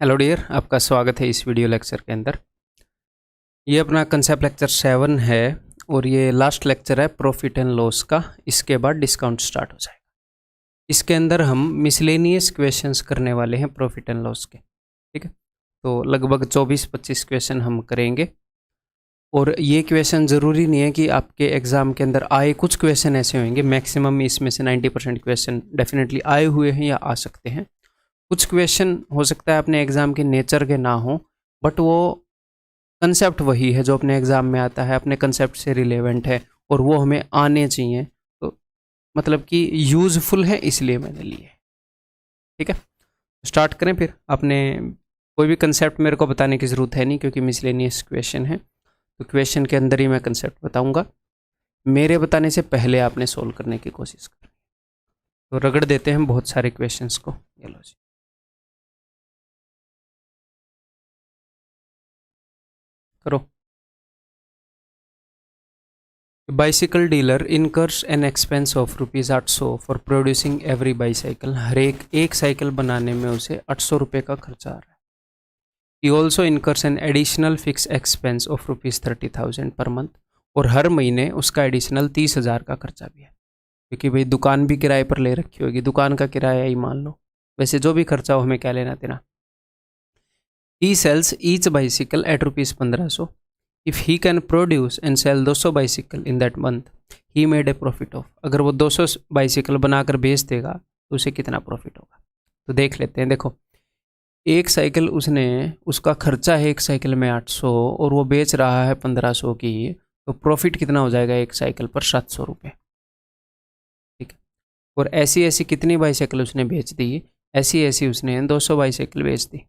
Hello dear, आपका स्वागत है इस वीडियो लेक्चर के अंदर। ये अपना कंसेप्ट लेक्चर 7 है और ये लास्ट लेक्चर है प्रॉफिट एंड लॉस का। इसके बाद डिस्काउंट स्टार्ट हो जाएगा। इसके अंदर हम मिसलेनियस क्वेश्चंस करने वाले हैं प्रॉफिट एंड लॉस के, ठीक है। तो लगभग 24-25 क्वेश्चन हम करेंगे और ये क्वेश्चन ज़रूरी नहीं है कि आपके एग्ज़ाम के अंदर आए। कुछ क्वेश्चन ऐसे होंगे, मैक्सिमम इसमें से 90% क्वेश्चन डेफिनेटली आए हुए हैं या आ सकते हैं। कुछ क्वेश्चन हो सकता है अपने एग्ज़ाम के नेचर के ना हो, बट वो कंसेप्ट वही है जो अपने एग्ज़ाम में आता है, अपने कंसेप्ट से रिलेवेंट है और वो हमें आने चाहिए। तो मतलब कि यूज़फुल है, इसलिए मैंने लिए, ठीक है। स्टार्ट करें फिर। आपने कोई भी कंसेप्ट मेरे को बताने की ज़रूरत है नहीं, क्योंकि मिसलेनियस क्वेश्चन है। तो क्वेश्चन के अंदर ही मैं कंसेप्ट बताऊँगा। मेरे बताने से पहले आपने सोल्व करने की कोशिश करनी। तो रगड़ देते हैं बहुत सारे क्वेश्चंस को। ये लो जी, करो। Bicycle dealer incurs an expense of ₹800 for producing every bicycle. हर एक साइकिल बनाने में उसे 800 रुपये का खर्चा आ रहा है। He also incurs an additional fix expense of ₹30,000 per month. और हर महीने उसका एडिशनल 30,000 का खर्चा भी है, क्योंकि भाई दुकान भी किराए पर ले रखी होगी, दुकान का किराया ही मान लो। वैसे जो भी खर्चा हो हमें क्या लेना देना। He sells each bicycle at ₹1500। If he can produce and sell 200 bicycle in that month, he made a profit of. अगर वो 200 बाइसिकल बनाकर बेच देगा तो उसे कितना प्रॉफिट होगा। तो देख लेते हैं। देखो, एक साइकिल उसका खर्चा है एक साइकिल में 800 और वो बेच रहा है 1500 की, तो प्रॉफिट कितना हो जाएगा एक साइकिल पर? 700 रुपये, ठीक है। और ऐसी ऐसी कितनी बाइसाइकिल उसने बेच दी? ऐसी ऐसी उसने 200 बाइसाइकिल बेच दी,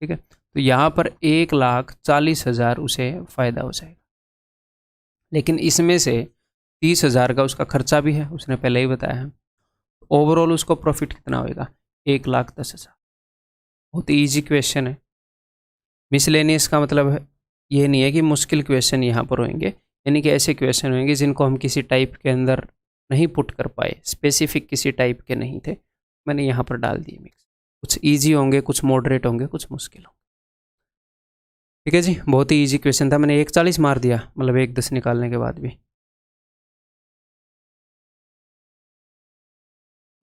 ठीक है। तो यहाँ पर 1,40,000 उसे फ़ायदा हो जाएगा। लेकिन इसमें से 30,000 का उसका खर्चा भी है, उसने पहले ही बताया है। ओवरऑल उसको प्रॉफिट कितना होएगा? 1,10,000। बहुत ईजी क्वेश्चन है। मिसलेनियस का मतलब ये नहीं है कि मुश्किल क्वेश्चन यहाँ पर होंगे, यानी कि ऐसे क्वेश्चन होंगे जिनको हम किसी टाइप के अंदर नहीं पुट कर पाए, स्पेसिफिक किसी टाइप के नहीं थे, मैंने यहाँ पर डाल दिए मिक्स। कुछ ईजी होंगे, कुछ मॉडरेट होंगे, कुछ मुश्किल होंगे, ठीक है जी। बहुत ही ईजी क्वेश्चन था। मैंने 1,40 मार दिया, मतलब 1,10 निकालने के बाद भी।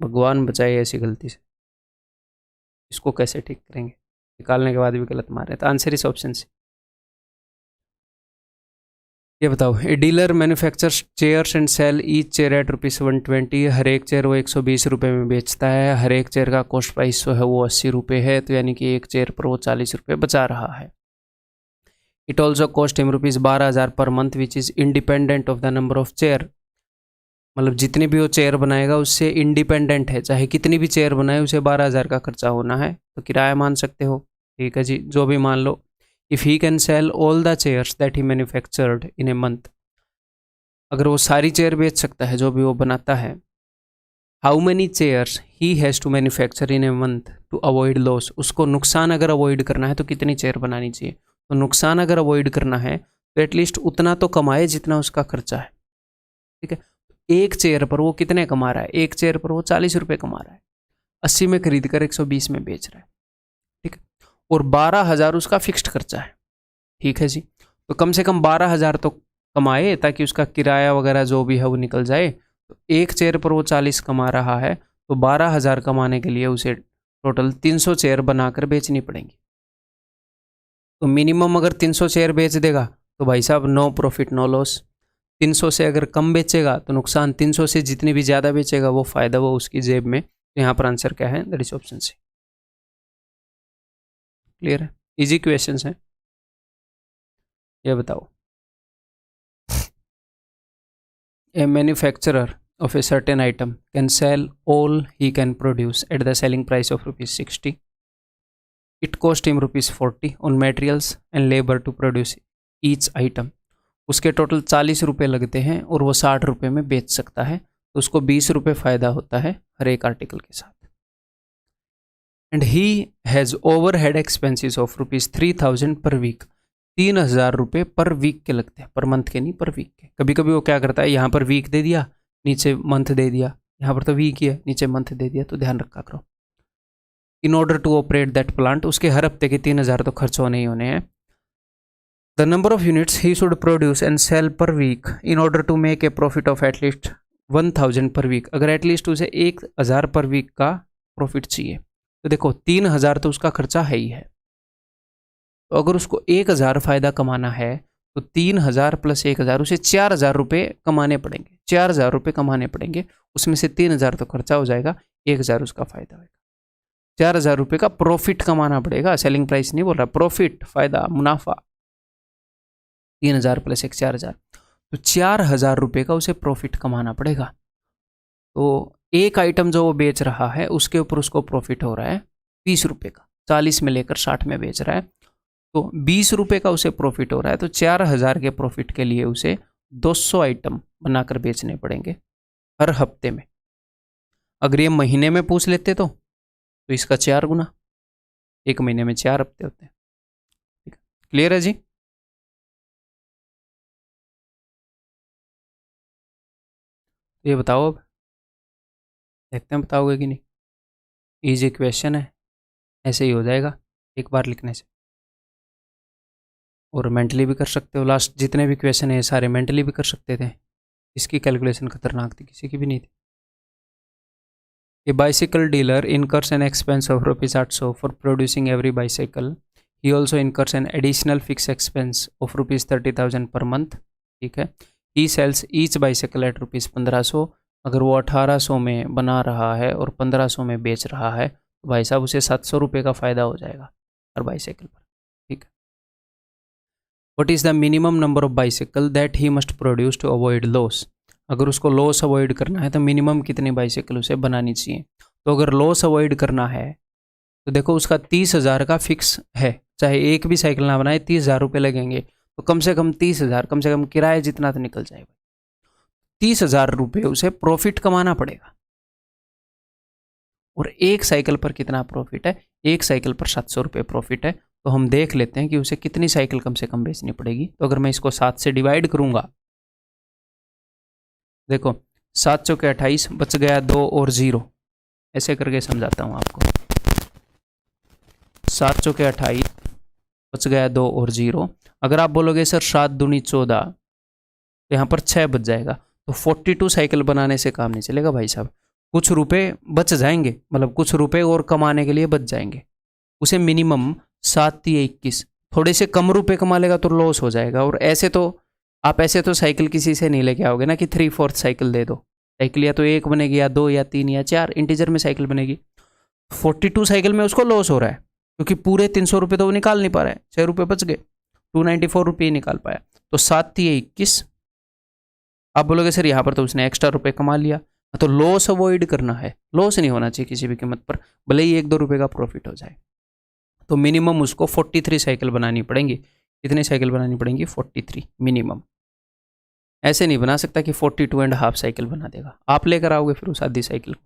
भगवान बचाए ऐसी गलती से। इसको कैसे ठीक करेंगे? निकालने के बाद भी गलत मार रहे। तो आंसर इस ऑप्शन से। ये बताओ, a dealer manufactures chairs and sell each chair at ₹120। हर एक चेयर वो 120 रुपये में बेचता है। हर एक चेयर का कॉस्ट प्राइस जो है वो 80 रुपये है, तो यानी कि एक चेयर पर वो 40 रुपये बचा रहा है। It also cost him ₹12,000 per month which is independent of the number of chair. मतलब जितनी भी वो चेयर बनाएगा उससे इंडिपेंडेंट है, चाहे कितनी भी चेयर बनाए उसे 12,000 का खर्चा होना है। तो किराया मान सकते हो, ठीक है जी, जो भी मान लो। If he can sell all the chairs that he manufactured in a month, अगर वो सारी चेयर बेच सकता है जो भी वो बनाता है। How many chairs he has to manufacture in a month to avoid loss. उसको नुकसान अगर अवॉइड करना है तो कितनी चेयर बनानी चाहिए? तो नुकसान अगर अवॉइड करना है तो एटलीस्ट उतना तो कमाए जितना उसका खर्चा है, ठीक है। एक चेयर पर वो कितने कमा रहा है? एक चेयर पर वो 40 रुपये कमा रहा है। 80 में खरीद कर 120 में बेच रहा है, ठीक है। और 12,000 उसका फिक्स्ड खर्चा है, ठीक है जी। तो कम से कम 12,000 तो कमाए ताकि उसका किराया वगैरह जो भी है वो निकल जाए। तो एक चेयर पर वो 40 कमा रहा है, तो 12,000 कमाने के लिए उसे टोटल 300 चेयर बनाकर बेचनी पड़ेंगी। तो मिनिमम अगर 300 चेयर बेच देगा तो भाई साहब नो प्रॉफिट नो लॉस। 300 से अगर कम बेचेगा तो नुकसान, 300 से जितनी भी ज़्यादा बेचेगा वो फ़ायदा वो उसकी जेब में। तो यहाँ पर आंसर क्या है? That is option C. Clear है? इजी क्वेश्चन है। ये बताओ, a manufacturer of a certain item can sell all he can produce at the selling price of ₹60. It cost him ₹40 on materials and labor to produce each item. उसके total 40 रुपये लगते हैं और वो 60 रुपये में बेच सकता है, तो उसको 20 रुपये फ़ायदा होता है हर एक आर्टिकल के साथ। And he has overhead expenses of ₹3,000 per week. 3,000 रुपये पर वीक के लगते हैं, पर मंथ के नहीं, पर वीक के। कभी कभी वो क्या करता है, यहाँ पर वीक दे दिया, नीचे मंथ दे दिया, यहाँ पर तो वीक ही है, नीचे मंथ दे दिया, तो ध्यान रखा करो। In order to operate that plant, उसके हर हफ्ते के 3,000 तो खर्च होने ही होने हैं। The number of units he should produce and sell per week in order to make a profit of at least 1,000 per week, अगर एटलीस्ट उसे 1,000 पर वीक का प्रॉफिट चाहिए तो देखो 3,000 तो उसका खर्चा है ही है, तो अगर उसको 1,000 फायदा कमाना है तो 3,000 प्लस 1,000 उसे 4,000 रुपये कमाने पड़ेंगे, 4,000 रुपये कमाने पड़ेगे, उसमें से 3,000 तो खर्चा हो जाएगा, 1,000 उसका फायदा होगा। 4,000 रुपये का प्रॉफिट कमाना पड़ेगा, सेलिंग प्राइस नहीं बोल रहा, प्रॉफिट, फायदा, मुनाफा। 3,000 प्लस 1 4,000, तो 4,000 रुपये का उसे प्रॉफिट कमाना पड़ेगा। तो एक आइटम जो वो बेच रहा है उसके ऊपर उसको प्रॉफिट हो रहा है 20 रुपये का, 40 में लेकर 60 में बेच रहा है, तो 20 रुपये का उसे प्रॉफिट हो रहा है, तो 4,000 के प्रॉफिट के लिए उसे 200 आइटम बनाकर बेचने पड़ेंगे हर हफ्ते में। अगर ये महीने में पूछ लेते तो इसका 4 गुना, एक महीने में 4 हफ्ते होते हैं। ठीक है, क्लियर है जी? ये बताओ, अब देखते हैं बताओगे कि नहीं। इजी क्वेश्चन है, ऐसे ही हो जाएगा एक बार लिखने से, और मेंटली भी कर सकते हो। लास्ट जितने भी क्वेश्चन है सारे मेंटली भी कर सकते थे, इसकी कैलकुलेशन खतरनाक थी, किसी की भी नहीं थी। A bicycle dealer incurs an expense of ₹800 for producing every bicycle. He also incurs an additional fixed expense of ₹30,000 per month. ठीक है, he sells each bicycle at ₹1,500। अगर वो 1,800 में बना रहा है और 1,500 में बेच रहा है तो भाई साहब उसे 700 रुपये का फ़ायदा हो जाएगा हर बाईसाइकिल पर। ठीक है, What is the minimum number of bicycle that he must produce to avoid loss? अगर उसको लॉस अवॉइड करना है तो मिनिमम कितनी बाइसाइकिल उसे बनानी चाहिए। तो अगर लॉस अवॉइड करना है तो देखो उसका 30,000 का फिक्स है, चाहे एक भी साइकिल ना बनाए 30,000 रुपये लगेंगे, तो कम से कम 30,000, कम से कम किराया जितना तो निकल जाएगा। 30,000 रुपये उसे प्रॉफिट कमाना पड़ेगा। और एक साइकिल पर कितना प्रॉफिट है? एक साइकिल पर 700 रुपये प्रॉफिट है। तो हम देख लेते हैं कि उसे कितनी साइकिल कम से कम बेचनी पड़ेगी। तो अगर मैं इसको 7 से डिवाइड करूंगा, देखो 7 चौके 28, बच गया 2 और 0, ऐसे करके समझाता हूँ आपको। 7 चौके 28, बच गया 2 और 0। अगर आप बोलोगे सर 7 दूनी 14, तो यहाँ पर 6 बच जाएगा, तो 42 साइकिल बनाने से काम नहीं चलेगा भाई साहब। कुछ रुपए बच जाएंगे, मतलब कुछ रुपए और कमाने के लिए बच जाएंगे। उसे मिनिमम 7 या 21, थोड़े से कम रुपए कमा लेगा तो लॉस हो जाएगा। और ऐसे तो आप साइकिल किसी से नहीं लेके आओगे ना कि 3/4 साइकिल दे दो। साइकिल या तो 1 बनेगी या 2 या 3 या 4 इंटीजर में साइकिल बनेगी। 42 साइकिल में उसको लॉस हो रहा है क्योंकि पूरे 300 रुपये तो वो निकाल नहीं पा रहा है, 6 रुपये बच गए, 294 रुपये निकाल पाया। तो 7 या 21। आप बोलोगे सर यहाँ पर तो उसने एक्स्ट्रा रुपये कमा लिया, तो लॉस अवॉइड करना है, लॉस नहीं होना चाहिए किसी भी कीमत पर, भले ही 1-2 रुपये का प्रॉफिट हो जाए। तो मिनिमम उसको 43 साइकिल बनानी पड़ेंगी। कितनी साइकिल बनानी पड़ेंगी? 43 मिनिमम। ऐसे नहीं बना सकता कि 42.5 साइकिल बना देगा, आप लेकर आओगे फिर उस आधी साइकिल को।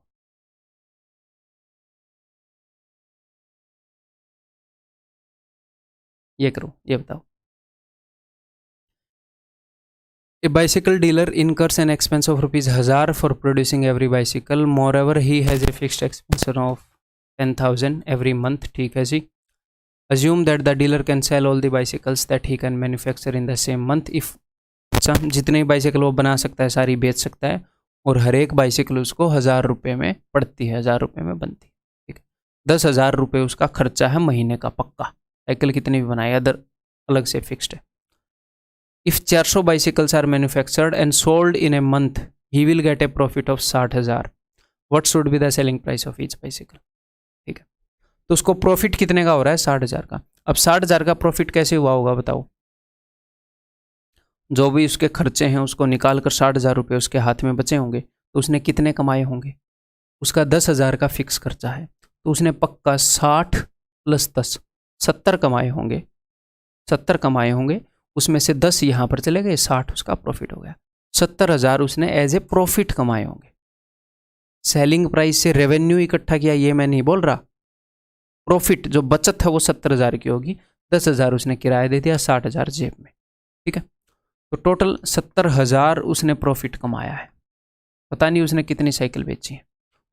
ये करो, ये बताओ। A bicycle dealer incurs an expense of ₹1,000 for producing every bicycle. Moreover, he has a fixed expense of 10,000 every month. ठीक है जी। Assume that the dealer can sell all the bicycles that he can manufacture in the same month. If अच्छा, जितने bicycle वो बना सकता है सारी बेच सकता है, और हर एक बाइसाइकिल उसको 1,000 रुपये में पड़ती है, 1,000 रुपये में बनती है। ठीक है, 10,000 रुपये उसका खर्चा है महीने का पक्का। साइकिल कितनी भी बनाए अदर अलग से फिक्स्ड है। If 400 bicycles are manufactured and sold in a month, he will get a profit of 60,000. What should be the selling price of each bicycle? ठीक है, तो उसको प्रॉफिट कितने का हो रहा है? 60,000 का। अब 60,000 का प्रॉफिट कैसे हुआ होगा बताओ? जो भी उसके खर्चे हैं उसको निकाल कर 60,000 रुपये उसके हाथ में बचे होंगे, तो उसने कितने कमाए होंगे? उसका 10,000 का फिक्स खर्चा है, तो उसने पक्का 60 + 10 70 कमाए होंगे। 70 कमाए होंगे, उसमें से 10 यहाँ पर चले गए, 60 उसका प्रॉफिट हो गया। 70,000 उसने एज ए प्रॉफिट कमाए होंगे। सेलिंग प्राइस से रेवेन्यू इकट्ठा किया ये मैं नहीं बोल रहा, प्रॉफिट जो बचत है वो 70,000 की होगी। 10,000 उसने किराया दे दिया, 60,000 जेब में। ठीक है, तो टोटल 70,000 उसने प्रॉफिट कमाया है। पता नहीं उसने कितनी साइकिल बेची है।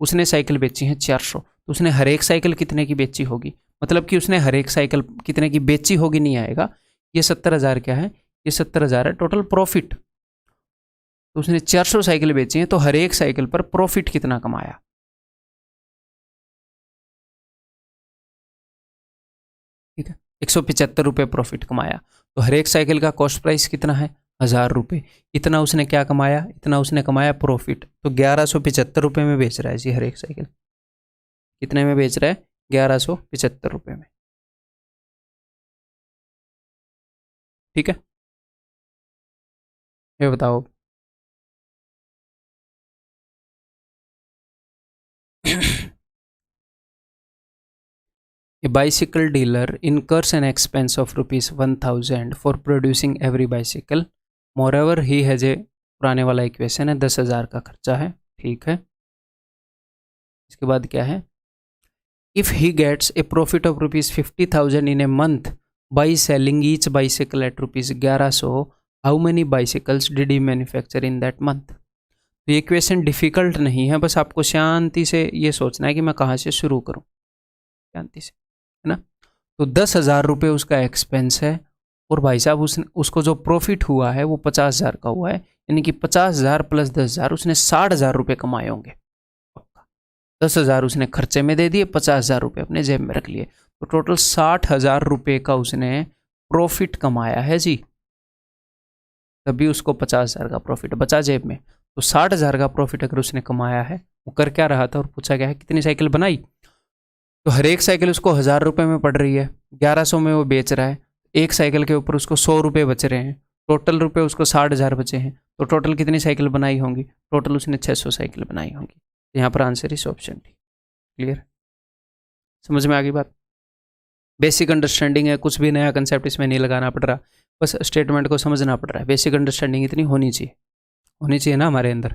उसने साइकिल बेची है 400, तो उसने हर एक साइकिल कितने की बेची होगी, मतलब कि उसने हर एक साइकिल कितने की बेची होगी नहीं आएगा। ये 70,000 क्या है, ये 70,000 है टोटल प्रॉफिट। तो उसने 400 साइकिल बेची हैं, तो हर एक साइकिल पर प्रॉफिट कितना कमाया। ठीक है, 175 रुपये प्रॉफिट कमाया। तो हर एक साइकिल का कॉस्ट प्राइस कितना है, 1000 रुपये। इतना उसने क्या कमाया, इतना उसने कमाया प्रॉफिट। तो 1175 रुपये में बेच रहा है जी हर एक साइकिल। कितने में बेच रहा है, 1175 रुपये में। ठीक है, ये बताओ। A bicycle dealer incurs an expense of rupees 1000 for producing every bicycle. Moreover, he has a पुराने वाला इक्वेशन है, 10,000 का खर्चा है। ठीक है, इसके बाद क्या है, if he gets a profit of rupees 50,000 in a month by selling each bicycle at rupees 1100, how many bicycles did he manufacture in that month. तो ये क्वेश्चन डिफिकल्ट नहीं है, बस आपको शांति से ये सोचना है कि मैं कहाँ से शुरू करूँ, शांति से, है ना। तो 10,000 रुपये उसका एक्सपेंस है, और भाई साहब उसको जो प्रॉफिट हुआ है वो 50,000 का हुआ है, यानी कि 50,000 प्लस 10,000 उसने 60,000 रुपये कमाए होंगे। 10,000 उसने खर्चे में दे दिए, 50,000 रुपये अपने जेब में रख लिए, तो टोटल 60,000 रुपये का उसने प्रॉफिट कमाया है जी। तभी उसको 50,000 का प्रॉफिट बचा जेब में। तो 60,000 का प्रॉफिट अगर उसने कमाया है, वो कर क्या रहा था, और पूछा गया है कितनी साइकिल बनाई, तो हर एक साइकिल उसको 1,000 रुपये में पड़ रही है, 1100 में वो बेच रहा है, एक साइकिल के ऊपर उसको 100 रुपये बच रहे हैं, टोटल रुपये उसको 60,000 बचे हैं। तो टोटल कितनी साइकिल बनाई होंगी, टोटल उसने 600 साइकिल बनाई होंगी। यहाँ पर आंसर इस ऑप्शन डी। क्लियर, समझ में आ गई बात। बेसिक अंडरस्टैंडिंग है, कुछ भी नया कंसेप्ट इसमें नहीं लगाना पड़ रहा, बस स्टेटमेंट को समझना पड़ रहा है। बेसिक अंडरस्टैंडिंग इतनी होनी चाहिए ना हमारे अंदर।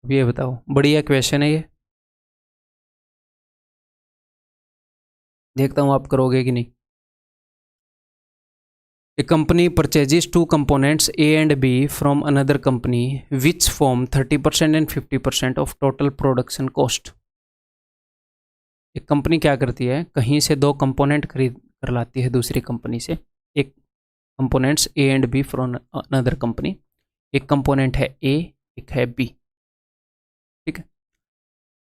अब ये बताओ, बढ़िया क्वेश्चन है ये, देखता हूँ आप करोगे कि नहीं। A company purchases two components A and B from another company which form 30% and 50% of total production cost. एक कंपनी क्या करती है, कहीं से दो कंपोनेंट खरीद कर लाती है दूसरी कंपनी से, एक components A and B from another company, एक कंपोनेंट है ए, एक है बी। ठीक है,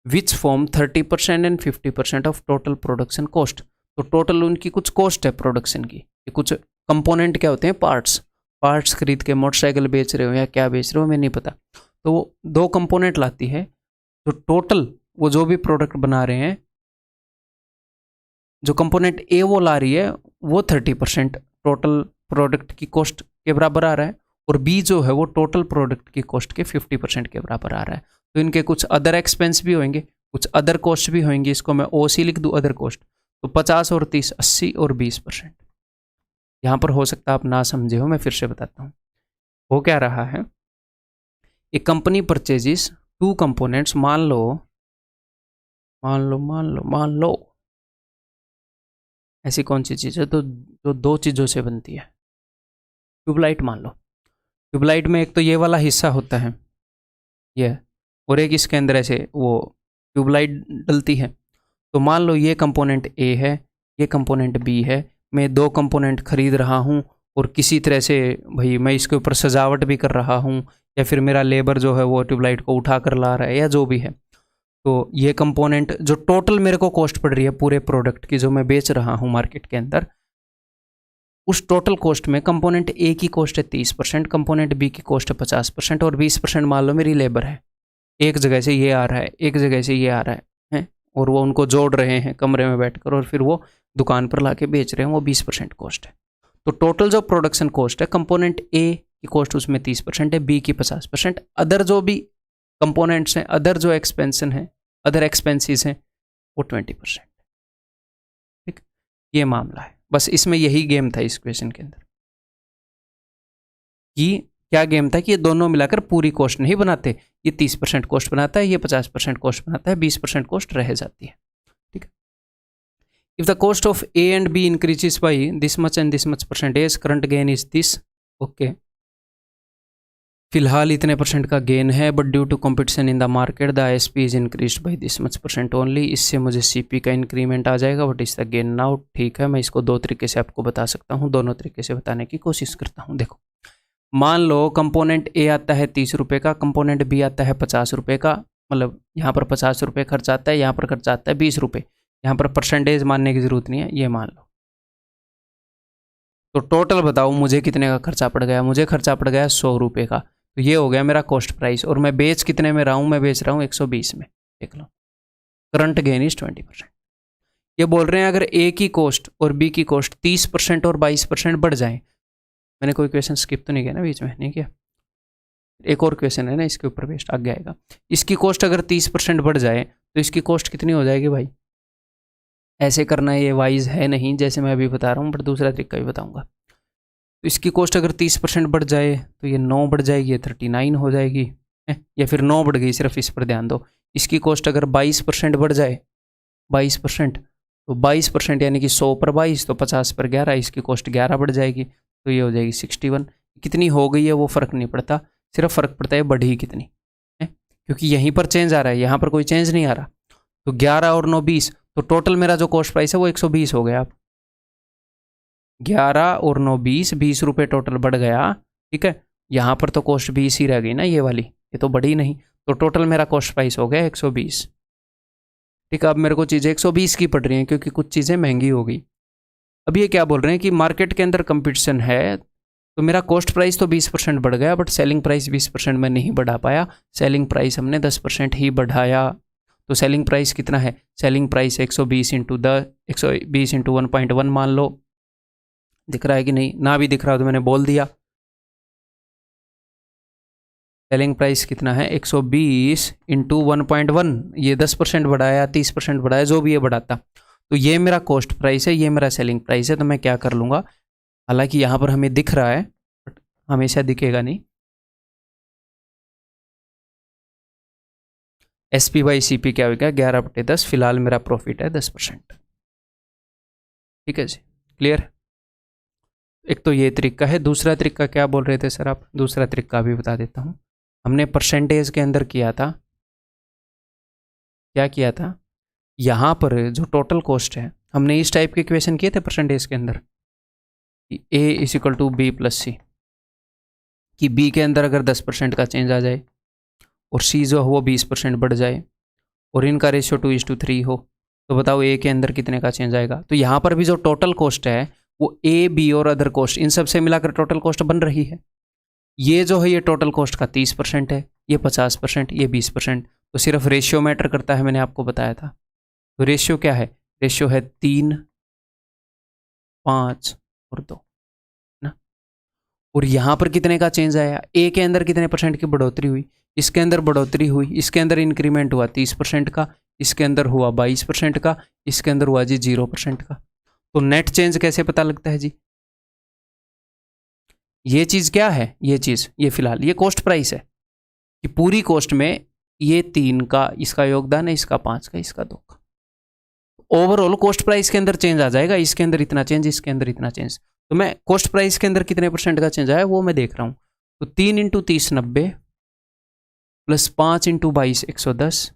which form 30% and 50% of total production cost. तो टोटल उनकी कुछ कॉस्ट है प्रोडक्शन की, ये कुछ कंपोनेंट क्या होते हैं, पार्ट्स खरीद के मोटरसाइकिल बेच रहे हो या क्या बेच रहे हो, हमें नहीं पता। तो वो दो कंपोनेंट लाती है, तो टोटल वो जो भी प्रोडक्ट बना रहे हैं, जो कंपोनेंट ए वो ला रही है वो 30% टोटल प्रोडक्ट की कॉस्ट के बराबर आ रहा है, और बी जो है वो टोटल प्रोडक्ट की कॉस्ट के 50% के बराबर आ रहा है। तो इनके कुछ अदर एक्सपेंस भी होंगे, कुछ अदर कॉस्ट भी होंगी, इसको मैं ओ सी लिख दूँ, अदर कॉस्ट। तो 50 और 30, 80 और 20%। यहाँ पर हो सकता है आप ना समझे हो, मैं फिर से बताता हूँ। हो क्या रहा है, एक कंपनी परचेजिस टू कंपोनेंट्स, मान लो ऐसी कौन सी चीज़ है तो जो दो चीज़ों से बनती है। ट्यूबलाइट मान लो, ट्यूबलाइट में एक तो ये वाला हिस्सा होता है ये, और एक इसके अंदर ऐसे वो ट्यूबलाइट डलती है। तो मान लो ये कंपोनेंट ए है, ये कंपोनेंट बी है, मैं दो कंपोनेंट खरीद रहा हूँ, और किसी तरह से भाई मैं इसके ऊपर सजावट भी कर रहा हूँ, या फिर मेरा लेबर जो है वो ट्यूबलाइट को उठा कर ला रहा है, या जो भी है। तो ये कंपोनेंट जो टोटल मेरे को कॉस्ट पड़ रही है पूरे प्रोडक्ट की जो मैं बेच रहा हूँ मार्केट के अंदर, उस टोटल कॉस्ट में कंपोनेंट ए की कॉस्ट है 30%, कंपोनेंट बी की कॉस्ट है 50%, और 20% मान लो मेरी लेबर है। एक जगह से ये आ रहा है, एक जगह से ये आ रहा है, और वो उनको जोड़ रहे हैं कमरे में बैठकर, और फिर वो दुकान पर लाके बेच रहे हैं, वो 20% कॉस्ट है। तो टोटल जो प्रोडक्शन कॉस्ट है, कंपोनेंट ए की कॉस्ट उसमें 30% है, बी की 50%, अदर जो भी कंपोनेंट्स हैं, अदर जो एक्सपेंसन है, अदर एक्सपेंसेस हैं, वो 20%। ठीक, ये मामला है। बस इसमें यही गेम था इस क्वेश्चन के अंदर, कि क्या गेम था कि ये दोनों मिलाकर पूरी कॉस्ट नहीं बनाते, ये 30% कॉस्ट बनाता है, ये 50% कॉस्ट बनाता है, 20% कॉस्ट रह जाती है। ठीक है, if the cost of A and B increases by this much and this much percentage, current gain is this. Okay, फिलहाल इतने परसेंट का गेन है, but due to competition in the market the SP is increase by this much percent only. इससे मुझे CP का increment आ जाएगा, but इस the gain now. ठीक है, मैं इसको दो तरीके से आपको बता सकता हूँ, दोनों तरीके से बताने की कोशिश करता हूँ। देखो, मान लो कंपोनेंट ए आता है 30 रुपये का, कंपोनेंट बी आता है 50 रुपये का, मतलब यहाँ पर 50 रुपये खर्च आता है, यहाँ पर खर्च आता है 20 रुपये। यहाँ पर परसेंटेज मानने की जरूरत नहीं है, ये मान लो। तो टोटल बताओ मुझे कितने का खर्चा पड़ गया। मुझे खर्चा पड़ गया 100 रुपये का, तो ये हो गया मेरा कॉस्ट प्राइस। और मैं बेच कितने में रहा हूँ, मैं बेच रहा हूँ 120 में। देख लो, करंट गेन इज 20%। ये बोल रहे हैं अगर ए की कॉस्ट और बी की कॉस्ट 30% और 22% बढ़ जाए। मैंने कोई क्वेश्चन स्किप तो नहीं किया ना बीच में? नहीं किया। एक और क्वेश्चन है ना इसके ऊपर बेस्ड, आगे आएगा। इसकी कॉस्ट अगर 30% बढ़ जाए तो इसकी कॉस्ट कितनी हो जाएगी भाई? ऐसे करना ये वाइज है नहीं जैसे मैं अभी बता रहा हूँ, बट दूसरा तरीका भी बताऊंगा। तो इसकी कॉस्ट अगर 30% बढ़ जाए तो ये 9 बढ़ जाएगी, ये 39 हो जाएगी है? या फिर 9 बढ़ गई, सिर्फ इस पर ध्यान दो। इसकी कॉस्ट अगर 22% बढ़ जाए, 22%, तो 22% यानी कि 100 पर 22 तो 50 पर 11, इसकी कॉस्ट 11 बढ़ जाएगी, तो ये हो जाएगी 61। कितनी हो गई है वो फ़र्क नहीं पड़ता, सिर्फ फ़र्क पड़ता है बढ़ी कितनी है, क्योंकि यहीं पर चेंज आ रहा है, यहाँ पर कोई चेंज नहीं आ रहा। तो 11 और 9 20, तो टोटल मेरा जो कॉस्ट प्राइस है वो 120 हो गया। आप 11 और 9 20, 20 रुपये टोटल बढ़ गया। ठीक है, यहाँ पर तो कॉस्ट 20 ही रह गई ना, ये वाली, ये तो बढ़ी नहीं। तो टोटल मेरा कॉस्ट प्राइस हो गया 120। ठीक है, अब मेरे को चीज़ें 120 की पड़ रही हैं क्योंकि कुछ चीज़ें महंगी हो गई। अब ये क्या बोल रहे हैं कि मार्केट के अंदर कंपटीशन है, तो मेरा कॉस्ट प्राइस तो 20% बढ़ गया, बट सेलिंग प्राइस 20% में नहीं बढ़ा पाया। सेलिंग प्राइस हमने 10% ही बढ़ाया। तो सेलिंग प्राइस कितना है? सेलिंग प्राइस 120 इंटू 1.1 मान लो। दिख रहा है कि नहीं? ना भी दिख रहा हो तो मैंने बोल दिया। सेलिंग प्राइस कितना है? 120 इंटू 1.1, ये 10% बढ़ाया, 30% बढ़ाया, जो भी ये बढ़ाता। तो ये मेरा कॉस्ट प्राइस है, ये मेरा सेलिंग प्राइस है। तो मैं क्या कर लूँगा, हालांकि यहाँ पर हमें दिख रहा है बट हमेशा दिखेगा नहीं। SP बाई CP क्या हो गया? 11/10। फिलहाल मेरा प्रॉफिट है 10%। ठीक है जी, क्लियर? एक तो ये तरीका है। दूसरा तरीका क्या बोल रहे थे सर आप? दूसरा तरीका भी बता देता हूँ। हमने परसेंटेज के अंदर किया था, क्या किया था? यहाँ पर जो टोटल कॉस्ट है, हमने इस टाइप के इक्वेशन किए थे परसेंटेज के अंदर, A is equal to B plus C, कि B के अंदर अगर 10% का चेंज आ जाए और C जो है वो 20% बढ़ जाए और इनका रेशियो 2:3 हो, तो बताओ A के अंदर कितने का चेंज आएगा? तो यहाँ पर भी जो टोटल कॉस्ट है वो A, B और अदर कॉस्ट, इन सब से मिलाकर टोटल कॉस्ट बन रही है। ये जो है ये टोटल कॉस्ट का 30% है, ये 50%, ये 20%। तो सिर्फ रेशियो मैटर करता है, मैंने आपको बताया था। तो रेशियो क्या है? रेशियो है 3, 5 और 2 ना। और यहाँ पर कितने का चेंज आया? ए के अंदर कितने परसेंट की बढ़ोतरी हुई? इसके अंदर बढ़ोतरी हुई, इसके अंदर इंक्रीमेंट हुआ 30% का, इसके अंदर हुआ 22% का, इसके अंदर हुआ जी 0% का। तो नेट चेंज कैसे पता लगता है जी? ये चीज़ क्या है? ये चीज़, ये फिलहाल ये कॉस्ट प्राइस है कि पूरी कॉस्ट में ये 3 का इसका योगदान है, इसका 5 का, इसका 2 का। ओवरऑल कॉस्ट प्राइस के अंदर चेंज आ जाएगा, इसके अंदर इतना चेंज, इसके अंदर इतना चेंज। तो मैं कॉस्ट प्राइस के अंदर कितने परसेंट का चेंज आया वो मैं देख रहा हूँ। तो 3 into 30 90, plus 5 into 22 110,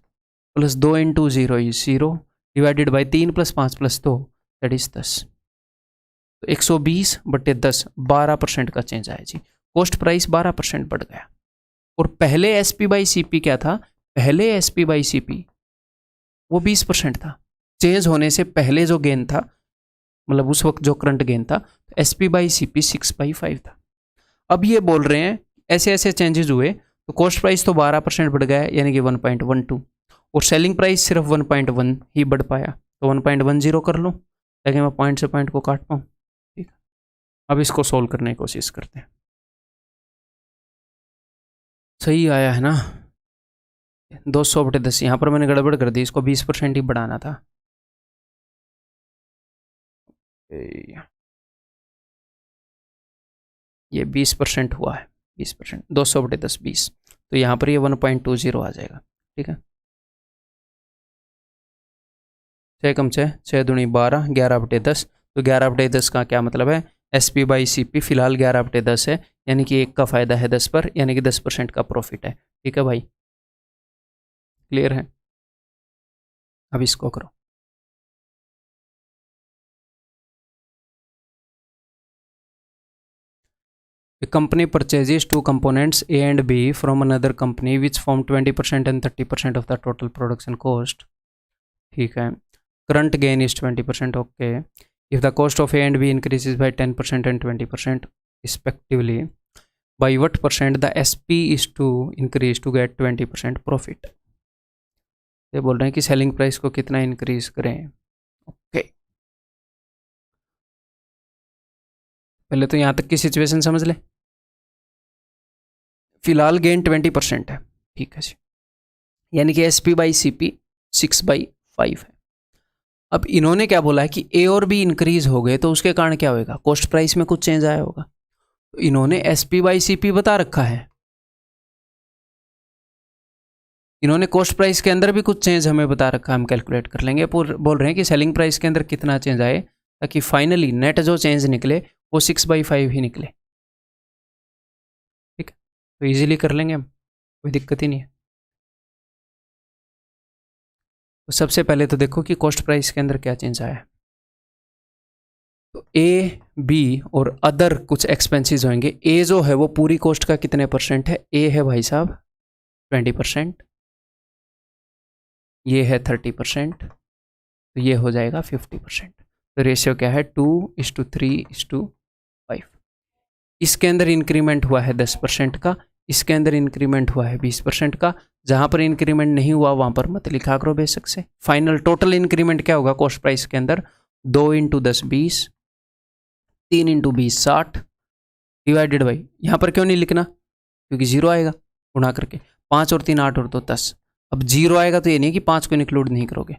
plus 2 into 0 0, divided by 3 plus 5 plus 2 that is 10। तो 120/10, 12% का चेंज आया जी। कॉस्ट प्राइस 12% बढ़ गया। और पहले SP बाई CP क्या था? पहले SP बाई CP वो 20% था। चेंज होने से पहले जो गेन था, मतलब उस वक्त जो करंट गेन था, SP बाई CP 6/5 था। अब ये बोल रहे हैं ऐसे ऐसे चेंजेस हुए तो कॉस्ट प्राइस तो 12% बढ़ गया, यानी कि 1.12, और सेलिंग प्राइस सिर्फ 1.1 ही बढ़ पाया। तो 1.10 कर लो ताकि मैं पॉइंट से पॉइंट को काट पाऊँ। ठीक, अब इसको सोल्व करने की कोशिश करते हैं। सही आया है ना? 200/10। यहाँ पर मैंने गड़बड़ कर दी, इसको 20% ही बढ़ाना था। ये 20% हुआ है, 20%, 200/10 20, तो यहाँ पर ये 1.20 आ जाएगा। ठीक है, 6 कम 6, 6 दूनी 12, 11/10। तो 11/10 का क्या मतलब है? SP/CP फिलहाल 11/10 है, यानी कि 1 का फायदा है 10 पर, यानी कि 10% का प्रॉफिट है। ठीक है भाई, क्लियर है? अब इसको करो। A company purchases two components A and B from another company which form 20% and 30% of the total production cost. ठीक है, current gain is 20%. Okay, if the cost of A and B increases by 10% and 20% respectively, by what percent the SP is to increase to get 20% profit? ये बोल रहे हैं कि selling price को कितना increase करें। ओके, पहले तो यहाँ तक की सिचुएशन समझ ले। फिलहाल गेन 20% है, ठीक है जी, यानी कि SP/CP 6/5 है। अब इन्होंने क्या बोला है कि ए और बी इंक्रीज हो गए तो उसके कारण क्या होगा, कॉस्ट प्राइस में कुछ चेंज आया होगा। तो इन्होंने SP/CP बता रखा है, इन्होंने कॉस्ट प्राइस के अंदर भी कुछ चेंज हमें बता रखा है, हम कैलकुलेट कर लेंगे। बोल रहे हैं कि सेलिंग प्राइस के अंदर कितना चेंज आए ताकि फाइनली नेट जो चेंज निकले वो 6/5 ही निकले। ठीक है, तो इजीली कर लेंगे हम, कोई दिक्कत ही नहीं है। तो सबसे पहले तो देखो कि कॉस्ट प्राइस के अंदर क्या चेंज आया है। तो ए, बी और अदर कुछ एक्सपेंसेस होंगे। ए जो है वो पूरी कॉस्ट का कितने परसेंट है, ए है भाई साहब 20%, ये है 30%, तो ये हो जाएगा 50%। तो रेशियो क्या है 2:3:5। इसके अंदर इंक्रीमेंट हुआ है 10% का, इसके अंदर इंक्रीमेंट हुआ है 20% का। जहां पर इंक्रीमेंट नहीं हुआ वहां पर मत लिखा करो बेशक से। फाइनल टोटल इंक्रीमेंट क्या होगा कॉस्ट प्राइस के अंदर, 2 × 10 20, 3 × 20 60 डिवाइडेड बाई, यहाँ पर क्यों नहीं लिखना क्योंकि जीरो आएगा गुणा करके, 5 और 3 8 और 2 10। अब जीरो आएगा तो ये नहीं कि 5 को इंक्लूड नहीं करोगे।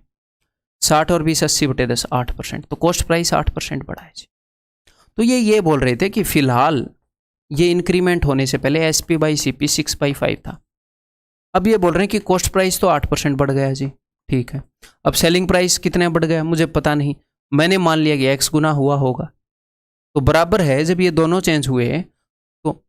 60 और 20 80/10 8%, तो कॉस्ट प्राइस 8% बढ़ा है जी। तो ये बोल रहे थे कि फिलहाल ये इंक्रीमेंट होने से पहले SP/CP 6/5 था। अब ये बोल रहे हैं कि कॉस्ट प्राइस तो 8% बढ़ गया जी। ठीक है, अब सेलिंग प्राइस कितना बढ़ गया मुझे पता नहीं, मैंने मान लिया कि X गुना हुआ होगा, तो बराबर है जब ये दोनों चेंज हुए तो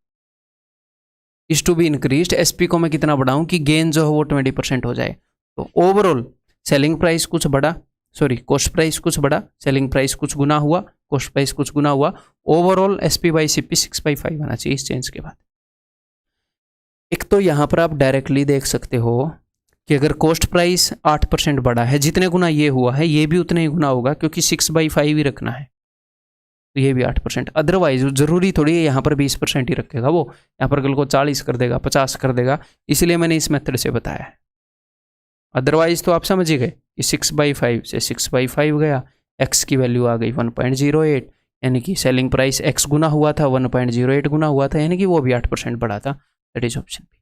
is to be increased, SP को मैं कितना बढ़ाऊं कि गेन जो है वो 20% हो जाए। तो ओवरऑल सेलिंग प्राइस कुछ बढ़ा, सॉरी कॉस्ट प्राइस कुछ बढ़ा, सेलिंग प्राइस कुछ गुना हुआ, कॉस्ट प्राइस कुछ गुना हुआ, ओवरऑल SP/CP 6/5 आना चाहिए इस चेंज के बाद। एक तो यहां पर आप डायरेक्टली देख सकते हो कि अगर कॉस्ट प्राइस 8% बढ़ा है, जितने गुना ये हुआ है ये भी उतने ही गुना होगा क्योंकि 6/5 ही रखना है, तो ये भी 8%। अदरवाइज जरूरी थोड़ी है यहाँ पर 20% ही रखेगा वो, यहाँ पर कल को 40 कर देगा 50 कर देगा, इसलिए मैंने इस मेथड से बताया है। अदरवाइज तो आप समझ ही गए कि 6/5 से 6/5 गया, एक्स की वैल्यू आ गई 1.08, यानी कि सेलिंग प्राइस एक्स गुना हुआ था 1.08 गुना हुआ था, यानी कि वो भी 8% बढ़ा था। That is option B.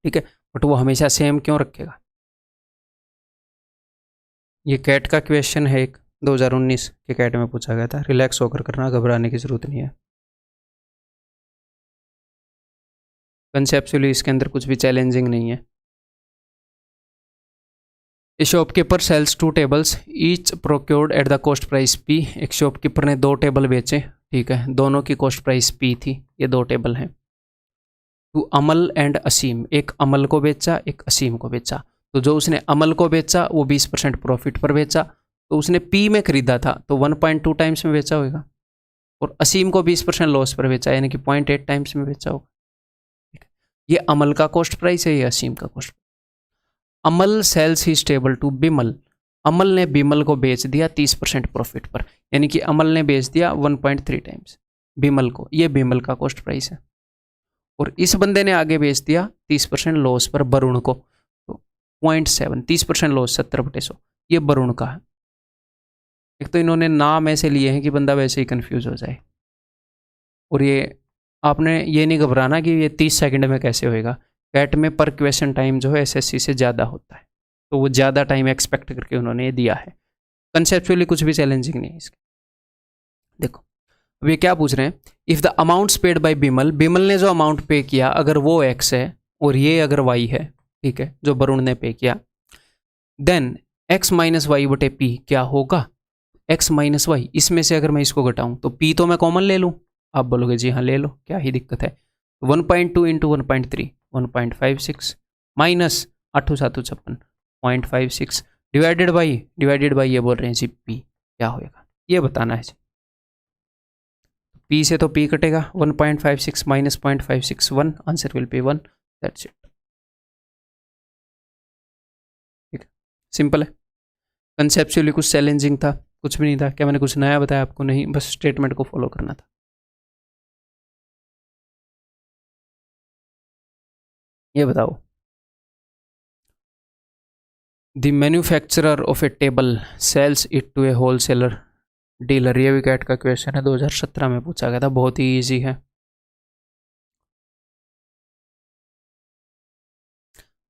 ठीक है, बट वो हमेशा सेम क्यों रखेगा। ये कैट का क्वेश्चन है, एक 2019 के कैट में पूछा गया था। रिलैक्स होकर करना, घबराने की जरूरत नहीं है। कंसेप्चुअली इसके अंदर कुछ भी चैलेंजिंग नहीं है। A shopkeeper sells 2 tables each procured at the cost price P। एक शॉपकीपर ने 2 टेबल बेचे, ठीक है, दोनों की कॉस्ट प्राइस P थी, ये 2 टेबल हैं। टू अमल एंड असीम, एक अमल को बेचा एक असीम को बेचा। तो जो उसने अमल को बेचा वो 20% प्रॉफिट पर बेचा, तो उसने P में खरीदा था तो 1.2 टाइम्स में बेचा होगा, और असीम को 20% लॉस पर बेचा यानी कि 0.8 टाइम्स में बेचा होगा। ये अमल का कॉस्ट प्राइस है, ये असीम का cost. Amal sells his table to Bimal, Amal ने बिमल को बेच दिया 30% प्रॉफिट पर, यानी कि अमल ने बेच दिया 1.3 टाइम्स बिमल को, ये बिमल का कॉस्ट प्राइस है। और इस बंदे ने आगे बेच दिया 30% लॉस पर वरुण को, तो 0.7, 30% लॉस 70/100, ये वरुण का है। एक तो इन्होंने नाम ऐसे लिए हैं कि बंदा वैसे ही कंफ्यूज हो जाए, और ये आपने ये नहीं घबराना कि ये 30 सेकंड में कैसे होएगा। कैट में पर क्वेश्चन टाइम जो है SSC से ज़्यादा होता है, तो वो ज़्यादा टाइम एक्सपेक्ट करके उन्होंने ये दिया है। कंसेप्चुअली कुछ भी चैलेंजिंग नहीं है इसके। देखो अब ये क्या पूछ रहे हैं, if the amounts paid by Bimal, Bimal ने जो अमाउंट पे किया अगर वो X है और ये अगर Y है, ठीक है, जो वरुण ने पे किया, देन X - Y/P क्या होगा। एक्स माइनस वाई, इसमें से अगर मैं इसको घटाऊं तो पी तो मैं कॉमन ले लूं, आप बोलोगे जी हाँ ले लो, क्या ही दिक्कत है। 1.2 इंटू 1.3 1.56 माइनस 8 7 56 0.56 डिवाइडेड बाई ये बोल रहे हैं जी पी, क्या होएगा ये बताना है जी। पी से तो पी कटेगा, 1.56 minus 0.56 1, answer will be 1, that's it. ठीक है, सिंपल है, कंसेप्चुअली कुछ चैलेंजिंग था कुछ भी नहीं था। क्या मैंने कुछ नया बताया आपको? नहीं, बस स्टेटमेंट को फॉलो करना था। ये बताओ, the manufacturer of a table sells it to a wholesaler dealer. ये भी कैट का क्वेश्चन है, 2017 में पूछा गया था, बहुत ही इजी है।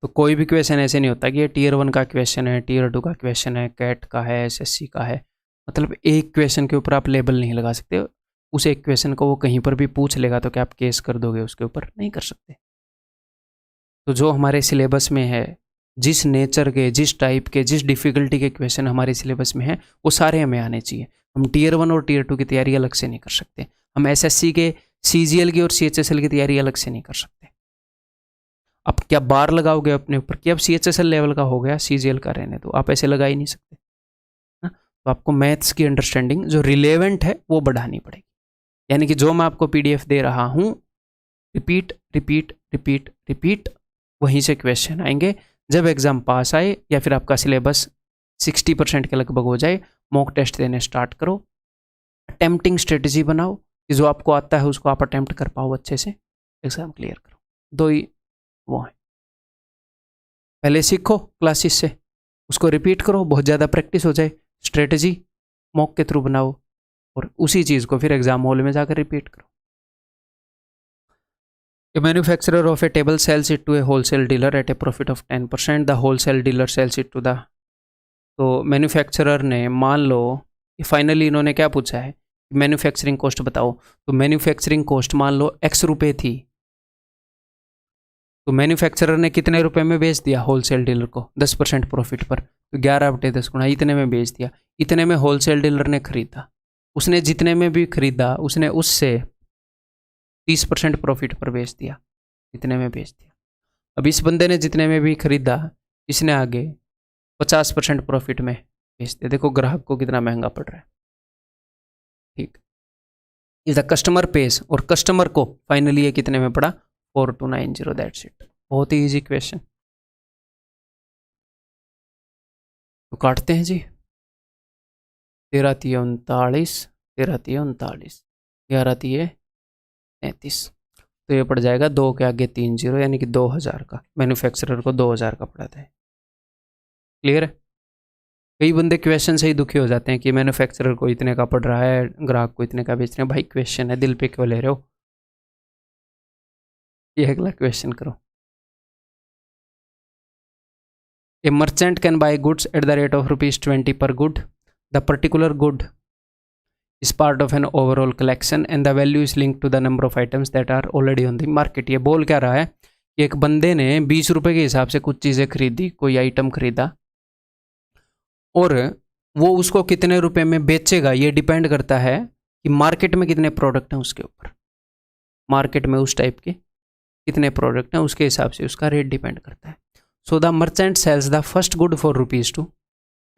तो कोई भी क्वेश्चन ऐसे नहीं होता कि ये टीयर 1 का क्वेश्चन है, टीयर 2 का क्वेश्चन है, कैट का है, एसएससी का है। मतलब एक क्वेश्चन के ऊपर आप लेबल नहीं लगा सकते, उस एक क्वेश्चन को वो कहीं पर भी पूछ लेगा तो क्या आप केस कर दोगे उसके ऊपर? नहीं कर सकते। तो जो हमारे सिलेबस में है, जिस नेचर के, जिस टाइप के, जिस डिफ़िकल्टी के क्वेश्चन हमारे सिलेबस में है, वो सारे हमें आने चाहिए। हम टीयर 1 और टीयर 2 की तैयारी अलग से नहीं कर सकते, हम एसएससी के, सीजीएल की और सीएचएसएल की तैयारी अलग से नहीं कर सकते। अब क्या बार लगाओगे अपने ऊपर कि अब सीएचएसएल लेवल का हो गया, सीजीएल का रहने दो, आप ऐसे लगा ही नहीं सकते ना। तो आपको मैथ्स की अंडरस्टैंडिंग जो रिलेवेंट है वो बढ़ानी पड़ेगी। यानी कि जो मैं आपको पीडीएफ दे रहा हूँ, रिपीट रिपीट रिपीट रिपीट, वहीं से क्वेश्चन आएंगे। जब एग्ज़ाम पास आए या फिर आपका सिलेबस 60% के लगभग हो जाए, मॉक टेस्ट देने स्टार्ट करो, अटेम्प्टिंग स्ट्रेटजी बनाओ कि जो आपको आता है उसको आप अटेम्प्ट कर पाओ अच्छे से, एग्ज़ाम क्लियर करो। दो ही वो है, पहले सीखो क्लासेस से, उसको रिपीट करो, बहुत ज़्यादा प्रैक्टिस हो जाए, स्ट्रेटजी मॉक के थ्रू बनाओ, और उसी चीज़ को फिर एग्जाम हॉल में जाकर रिपीट करो। A manufacturer of a table sells it to a wholesale dealer at a profit of 10%. The wholesale dealer sells it to the, तो मैन्युफैक्चरर ने, मान लो फाइनली इन्होंने क्या पूछा है, मैन्युफैक्चरिंग कॉस्ट बताओ, तो मैन्युफैक्चरिंग कॉस्ट मान लो x रुपए थी, तो मैन्युफैक्चरर ने कितने रुपए में बेच दिया होलसेल डीलर को? 10% प्रॉफिट पर, तो 11/10 गुणा इतने में बेच दिया। इतने में होलसेल डीलर ने खरीदा, उसने जितने में भी खरीदा उसने उससे 30% प्रॉफिट पर बेच दिया, इतने में बेच दिया। अब इस बंदे ने जितने में भी खरीदा, इसने आगे 50% प्रॉफिट में बेच दिया। देखो ग्राहक को कितना महंगा पड़ रहा है। ठीक, इज द कस्टमर पेज, और कस्टमर को फाइनली ये कितने में पड़ा? 4290, दैट्स इट। बहुत ही इजी क्वेश्चन। तो काटते हैं जी, 13 3 39, 13 3 39, 11 3 33, तो ये पड़ जाएगा 2 के आगे 3 0, यानी कि 2000 का, मैन्युफैक्चरर को 2000 का पड़ाता है। क्लियर है? कई बंदे क्वेश्चन से ही दुखी हो जाते हैं कि मैन्युफैक्चरर को इतने का पड़ रहा है, ग्राहक को इतने का बेच रहे हैं। भाई क्वेश्चन है, दिल पे क्यों ले रहे हो? ये अगला क्वेश्चन करो। A merchant can buy goods at the rate of ₹20 per good. The particular good is part of an overall collection and the value is linked to the number of items that are already on the market. ये बोल क्या रहा है कि एक बंदे ने 20 रुपए के हिसाब से कुछ चीज़ें खरीदी, कोई आइटम खरीदा, और वो उसको कितने रुपए में बेचेगा ये डिपेंड करता है कि मार्केट में कितने प्रोडक्ट हैं उसके ऊपर। मार्केट में उस टाइप के कितने प्रोडक्ट हैं उसके हिसाब से उसका रेट डिपेंड करता है। So the merchant sells the first good for ₹2।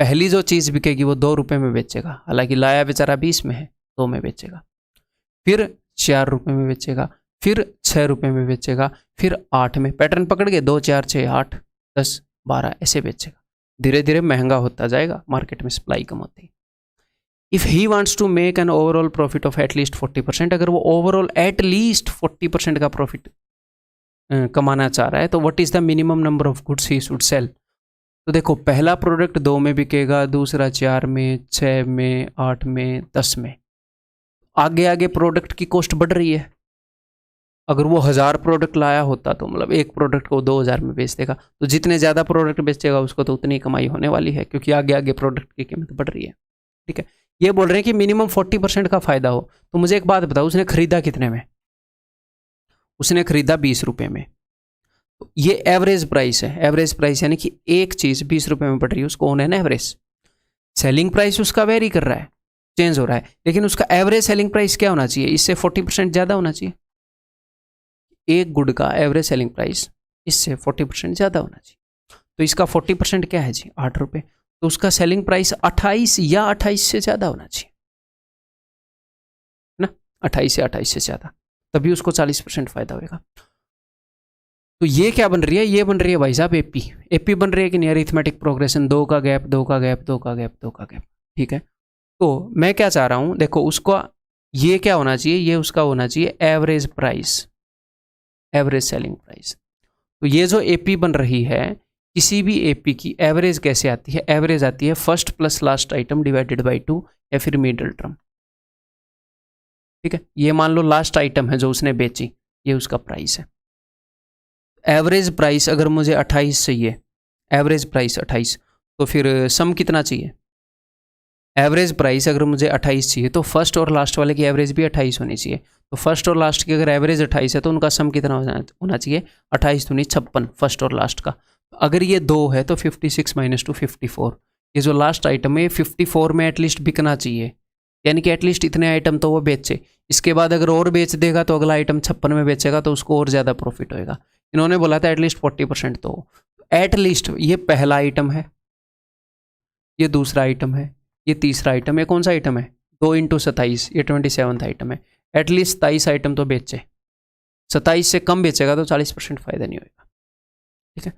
पहली जो चीज़ बिकेगी वो 2 रुपये में बेचेगा, हालांकि लाया बेचारा 20 में है, 2 में बेचेगा। फिर 4 रुपये में बेचेगा, फिर 6 रुपये में बेचेगा, फिर 8 में। पैटर्न पकड़ के 2 4 6 8 10 12 ऐसे बेचेगा। धीरे धीरे महंगा होता जाएगा, मार्केट में सप्लाई कम होती है। If he wants to make an overall profit of at least 40%, अगर वो ओवरऑल एटलीस्ट 40% का प्रॉफिट कमाना चाह रहा है, तो what is the minimum number of goods he should sell. तो देखो पहला प्रोडक्ट 2 में बिकेगा, दूसरा 4 में, 6 में, 8 में, 10 में। आगे आगे प्रोडक्ट की कॉस्ट बढ़ रही है। अगर वो 1000 प्रोडक्ट लाया होता तो मतलब एक प्रोडक्ट को 2000 में बेच देगा, तो जितने ज़्यादा प्रोडक्ट बेचेगा उसको तो उतनी कमाई होने वाली है, क्योंकि आगे आगे प्रोडक्ट की कीमत बढ़ रही है। ठीक है, ये बोल रहे हैं कि मिनिमम 40% का फ़ायदा हो। तो मुझे एक बात बताओ, उसने खरीदा कितने में? उसने खरीदा 20 रुपये में। तो ये एवरेज प्राइस है, एवरेज प्राइस यानी कि एक चीज़ 20 रुपये में पड़ रही है उसको on an average. Selling price उसका वेरी कर रहा है, चेंज हो रहा है, लेकिन उसका एवरेज सेलिंग प्राइस क्या होना चाहिए, इससे 40% ज़्यादा होना चाहिए। एक गुड का एवरेज सेलिंग प्राइस इससे 40% ज़्यादा होना चाहिए। तो इसका 40% क्या है जी, 8 रुपये। तो उसका सेलिंग प्राइस 28 या 28 से ज़्यादा होना चाहिए ना, 28 या 28 से ज़्यादा, तभी उसको 40% फायदा होगा। तो ये क्या बन रही है, ये बन रही है भाई साहब एपी। एपी बन रही है कि नहीं, अरिथमेटिक प्रोग्रेशन, 2 का गैप, 2 का गैप, 2 का गैप, 2 का गैप। ठीक है, तो मैं क्या चाह रहा हूं, देखो उसका ये क्या होना चाहिए, ये उसका होना चाहिए average price, average selling price. तो ये जो एपी बन रही है, किसी भी एपी की एवरेज कैसे आती है, एवरेज आती है first plus last item divided by 2 या फिर मिडल टर्म। ठीक है, ये मान लो लास्ट आइटम है जो उसने बेची, ये उसका प्राइस है। एवरेज प्राइस अगर मुझे 28 चाहिए, एवरेज प्राइस 28, तो फिर सम कितना चाहिए, एवरेज प्राइस अगर मुझे 28 चाहिए तो फर्स्ट और लास्ट वाले की एवरेज भी 28 होनी चाहिए। तो फर्स्ट और लास्ट की अगर एवरेज 28 है तो उनका सम कितना होना चाहिए, 28 दूनी 56, फर्स्ट और लास्ट का। अगर ये 2 है तो 56 माइनस 2 54। ये जो लास्ट आइटम है 54 में एटलीस्ट बिकना चाहिए, यानी कि एटलीस्ट इतने आइटम तो वो बेचे। इसके बाद अगर और बेच देगा तो अगला आइटम 56 में बेचेगा तो उसको और ज़्यादा प्रॉफिट होएगा। इन्होंने बोला था एटलीस्ट 40%, तो एटलीस्ट ये पहला आइटम है, ये दूसरा आइटम है, ये तीसरा आइटम है, कौन सा आइटम है, 2 इंटू 27, ये 27वां आइटम है। एटलीस्ट 27 आइटम तो बेचे, 27 से कम बेचेगा तो 40% फायदा नहीं होगा। ठीक है,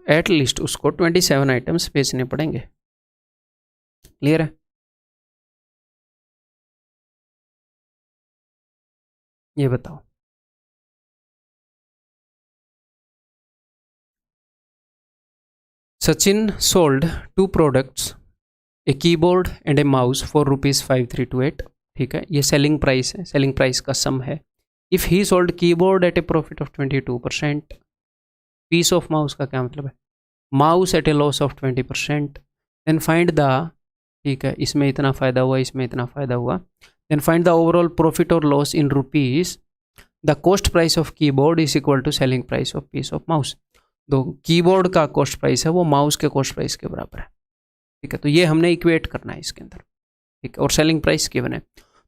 एटलीस्ट उसको 27 आइटम्स बेचने पड़ेंगे। क्लियर है, ये बताओ। Sachin sold 2 products, a keyboard and a mouse for ₹5328। ठीक है, ये सेलिंग प्राइस है, सेलिंग प्राइस का सम है। If he sold keyboard at a profit of 22%, piece of mouse का क्या मतलब है, mouse at a loss of 20%, then find the, ठीक है, इसमें इतना फ़ायदा हुआ, इसमें इतना फ़ायदा हुआ, then find the overall profit or loss in rupees. The cost price of keyboard is equal to selling price of piece of mouse. तो कीबोर्ड का कॉस्ट प्राइस है वो माउस के कॉस्ट प्राइस के बराबर है। ठीक है, तो ये हमने इक्वेट करना है इसके अंदर। ठीक है, और सेलिंग प्राइस गिवन है।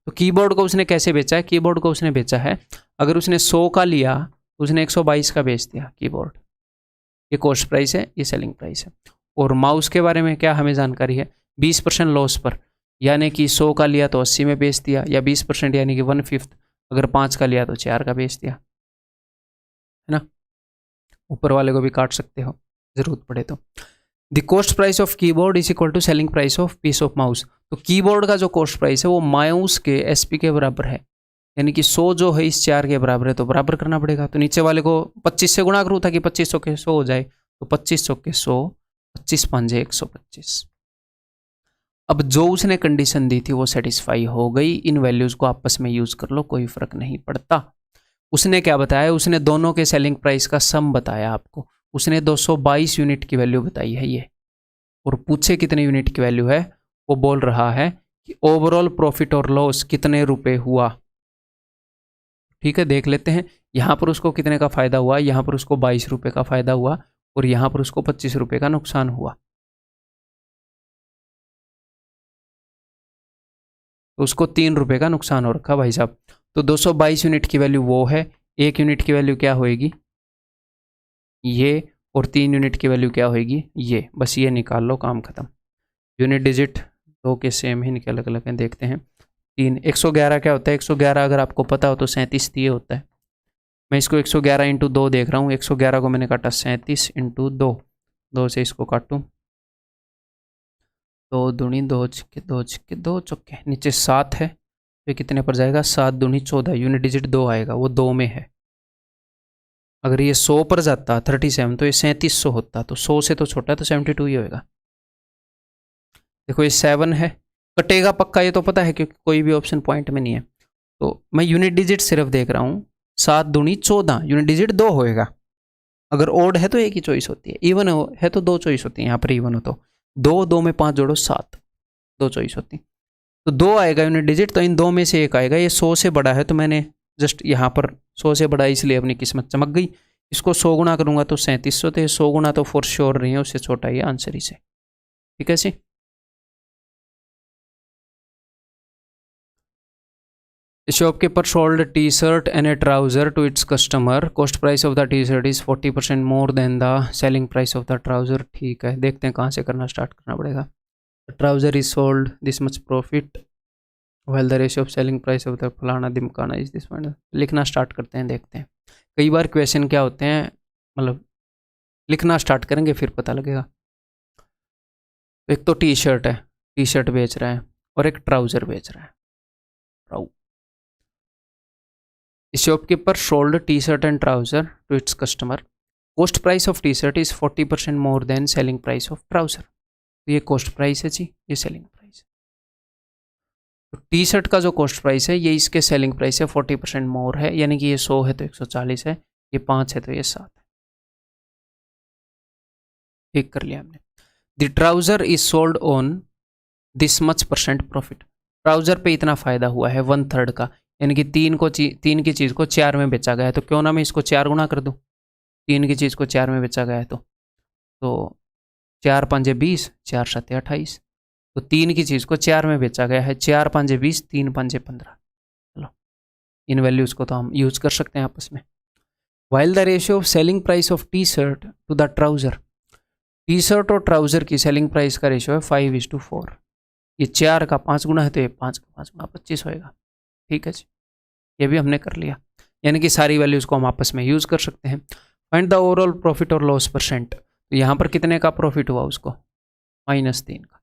तो कीबोर्ड को उसने कैसे बेचा है, कीबोर्ड को उसने बेचा है, अगर उसने 100 का लिया तो उसने 122 का बेच दिया कीबोर्ड। ये कॉस्ट प्राइस है, ये सेलिंग प्राइस है। और माउस के बारे में क्या हमें जानकारी है, 20% लॉस पर, यानी कि 100 का लिया तो 80 में बेच दिया, या 20% यानी कि 1/5, अगर 5 का लिया तो 4 का बेच दिया, है ना। ऊपर वाले को भी काट सकते हो जरूरत पड़े तो। The cost price of keyboard is equal to selling price of piece of mouse. तो कीबोर्ड का जो कॉस्ट प्राइस है वो माउस के एसपी के बराबर है, यानी कि 100 जो है इस 4 के बराबर है, तो बराबर करना पड़ेगा। तो नीचे वाले को 25 से गुणा करूँ ताकि 2500 के 100 हो जाए, तो 2500 के 100, 25 पंजे 125। अब जो उसने कंडीशन दी थी वो सेटिस्फाई हो गई। इन वैल्यूज को आपस में यूज कर लो, कोई फर्क नहीं पड़ता। उसने क्या बताया, उसने दोनों के सेलिंग प्राइस का सम बताया आपको। उसने 222 यूनिट की वैल्यू बताई है ये, और पूछे कितने यूनिट की वैल्यू है, वो बोल रहा है कि ओवरऑल प्रॉफिट और लॉस कितने रुपए हुआ। ठीक है, देख लेते हैं। यहाँ पर उसको कितने का फायदा हुआ, यहाँ पर उसको 22 रुपये का फायदा हुआ, और यहाँ पर उसको 25 रुपये का नुकसान हुआ। तो उसको 3 रुपये का नुकसान हो रखा भाई साहब। तो 222 यूनिट की वैल्यू वो है, 1 यूनिट की वैल्यू क्या होएगी ये, और 3 यूनिट की वैल्यू क्या होएगी ये। बस ये निकाल लो, काम खत्म। यूनिट डिजिट दो के सेम ही निकल, अलग अलग हैं, देखते हैं। 3, 111 क्या होता है, 111 अगर आपको पता हो तो 37 ये होता है। मैं इसको 111 इंटू 2 देख रहा हूँ, 111 को मैंने काटा 37 इंटू 2, 2 से इसको काटूँ, 2 दूनी 2 छिक्के 2 छिक्के 2 चौके, नीचे 7 है, तो कितने पर जाएगा, 7 दूनी 14, यूनिट डिजिट 2 आएगा, वो 2 में है। अगर ये 100 पर जाता 37 तो ये 3700 होता, तो 100 से तो छोटा है, तो 72 ही होएगा। देखो ये 7 है, कटेगा पक्का, ये तो पता है क्योंकि कोई भी ऑप्शन पॉइंट में नहीं है। तो मैं यूनिट डिजिट सिर्फ देख रहा हूँ, 7 दूनी 14, यूनिट डिजिट 2 होएगा। अगर ओड है तो एक ही चॉइस होती है, इवन है तो 2 चॉइस होती है। यहाँ पर इवन हो तो 2, 2 में 5 जोड़ो 7, 2 चॉइस होती। तो 2 आएगा यूनिट डिजिट, तो इन 2 में से एक आएगा। ये 100 से बड़ा है तो मैंने जस्ट यहाँ पर 100 से बड़ा इसलिए अपनी किस्मत चमक गई। इसको 100 गुना करूँगा तो 3700, तो 100 गुना तो फॉर श्योर नहीं है, उससे छोटा ही आंसर ही से। ठीक है सी। Shopkeeper sold a t-shirt and a trouser to its customer. Cost price of the t-shirt is 40% more than the selling price of the trouser. ठीक है, देखते हैं कहाँ से करना स्टार्ट करना पड़ेगा. The trouser is sold this much profit while the ratio of selling price of the फलाना दिमकाना is this one. लिखना स्टार्ट करते हैं, देखते हैं. कई बार क्वेश्चन क्या होते हैं, मतलब लिखना स्टार्ट करेंगे फिर पता लगेगा. एक तो टी शर्ट है, टी शर्ट बेच रहा है, और एक ट्राउजर बेच रहा है. Shopkeeper sold a t-shirt and trouser to its customer. Cost price of t-shirt is 40% more than selling price of trouser. तो ये cost price है जी, ये selling price. तो टी शर्ट का जो cost price है ये इसके selling price है 40% more है, यानी कि ये 100 है तो 140 है, ये 5 है तो ये 7 है. ठीक कर लिया हमने. The trouser is sold on this much % profit. Trouser पे इतना फायदा हुआ है 1/3 का, यानी कि तीन की चीज़ को 4 में बेचा गया है. तो क्यों ना मैं इसको 4 गुना कर दूं. 3 की चीज़ को 4 में बेचा गया है तो 4 पंजे 20, 4 सत्ते 28. तो 3 की चीज़ को 4 में बेचा गया है, 4 पंजे 20, 3 पंजे 15. चलो इन वैल्यूज़ को तो हम यूज़ कर सकते हैं आपस में. While the ratio of selling price of T shirt to the trouser. T shirt और ट्राउज़र की सेलिंग प्राइस का रेशियो है 5:4. ये 4 का 5 गुना है तो ये 5 का 5 गुना 25 होएगा. ठीक है जी, ये भी हमने कर लिया. यानी कि सारी वैल्यूज़ को हम आपस में यूज़ कर सकते हैं. Find the overall profit or loss %. तो यहाँ पर कितने का प्रॉफिट हुआ उसको, -3 का.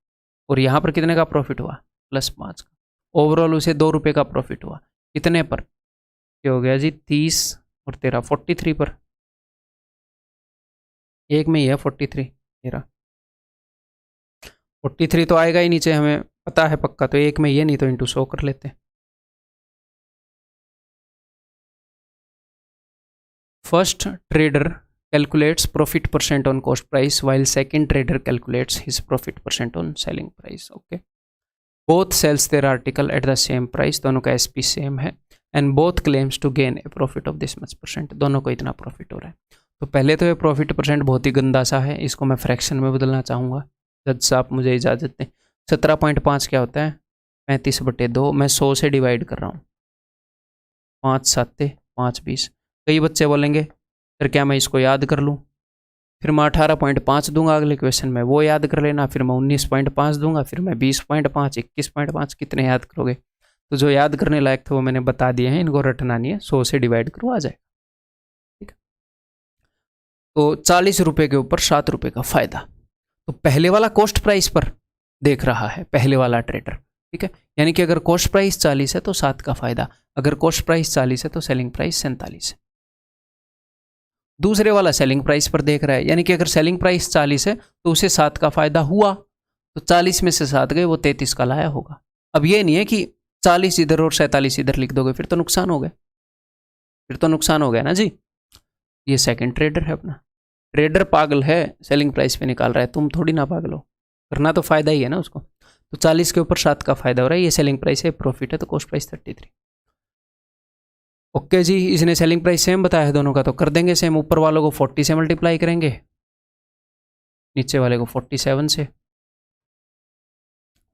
और यहाँ पर कितने का प्रॉफिट हुआ, +5 का. ओवरऑल उसे 2 रुपये का प्रॉफिट हुआ. कितने पर, ये हो गया जी 30 और 13 43 पर. एक में ही है 43, 43 तो आएगा ही नीचे, हमें पता है पक्का. तो एक में ये, नहीं तो इंटू 100 कर लेते हैं. First trader calculates profit % on cost price while second trader calculates his profit % on selling price. Okay. Both sells their article at the same price. दोनों का SP सेम है. And both claims to gain a profit of this much %. दोनों को इतना profit हो रहा है. तो पहले तो ये प्रॉफिट % बहुत ही गंदा सा है, इसको मैं फ्रैक्शन में बदलना चाहूँगा. जज साहब मुझे इजाज़त दें. 17.5 क्या होता है, 35/2. मैं 100 से डिवाइड कर रहा हूँ. 5 7 5 20. कई बच्चे बोलेंगे फिर क्या मैं इसको याद कर लूँ, फिर मैं 18.5 दूंगा अगले क्वेश्चन में, वो याद कर लेना. फिर मैं 19.5 दूंगा, फिर मैं 20.5, 21.5. कितने याद करोगे. तो जो याद करने लायक थे वो मैंने बता दिए हैं, इनको रटना नहीं है. 100 से डिवाइड करो, आ जाए. ठीक है. तो 40 रुपये के ऊपर 7 रुपये का फायदा. तो पहले वाला कॉस्ट प्राइस पर देख रहा है पहले वाला ट्रेडर. ठीक है, यानी कि अगर कॉस्ट प्राइस 40 है तो 7 का फायदा, अगर कॉस्ट प्राइस 40 है तो सेलिंग प्राइस 47 है. दूसरे वाला सेलिंग प्राइस पर देख रहा है, यानी कि अगर सेलिंग प्राइस 40 है तो उसे 7 का फायदा हुआ, तो 40 में से 7 गए, वो 33 का लाया होगा. अब ये नहीं है कि 40 इधर और 47 इधर लिख दोगे, फिर तो नुकसान हो गया. फिर तो नुकसान हो गया ना जी. ये सेकंड ट्रेडर है अपना. ट्रेडर पागल है, सेलिंग प्राइस पे निकाल रहा है. तुम थोड़ी ना पागल हो, करना तो फायदा ही है ना उसको. तो 40 के ऊपर 7 का फायदा हो रहा है. ये सेलिंग प्राइस है, प्रॉफिट है, तो कॉस्ट प्राइस 33. ओके जी, इसने सेलिंग प्राइस सेम बताया है दोनों का, तो कर देंगे सेम. ऊपर वालों को 40 से मल्टीप्लाई करेंगे, नीचे वाले को 47 से.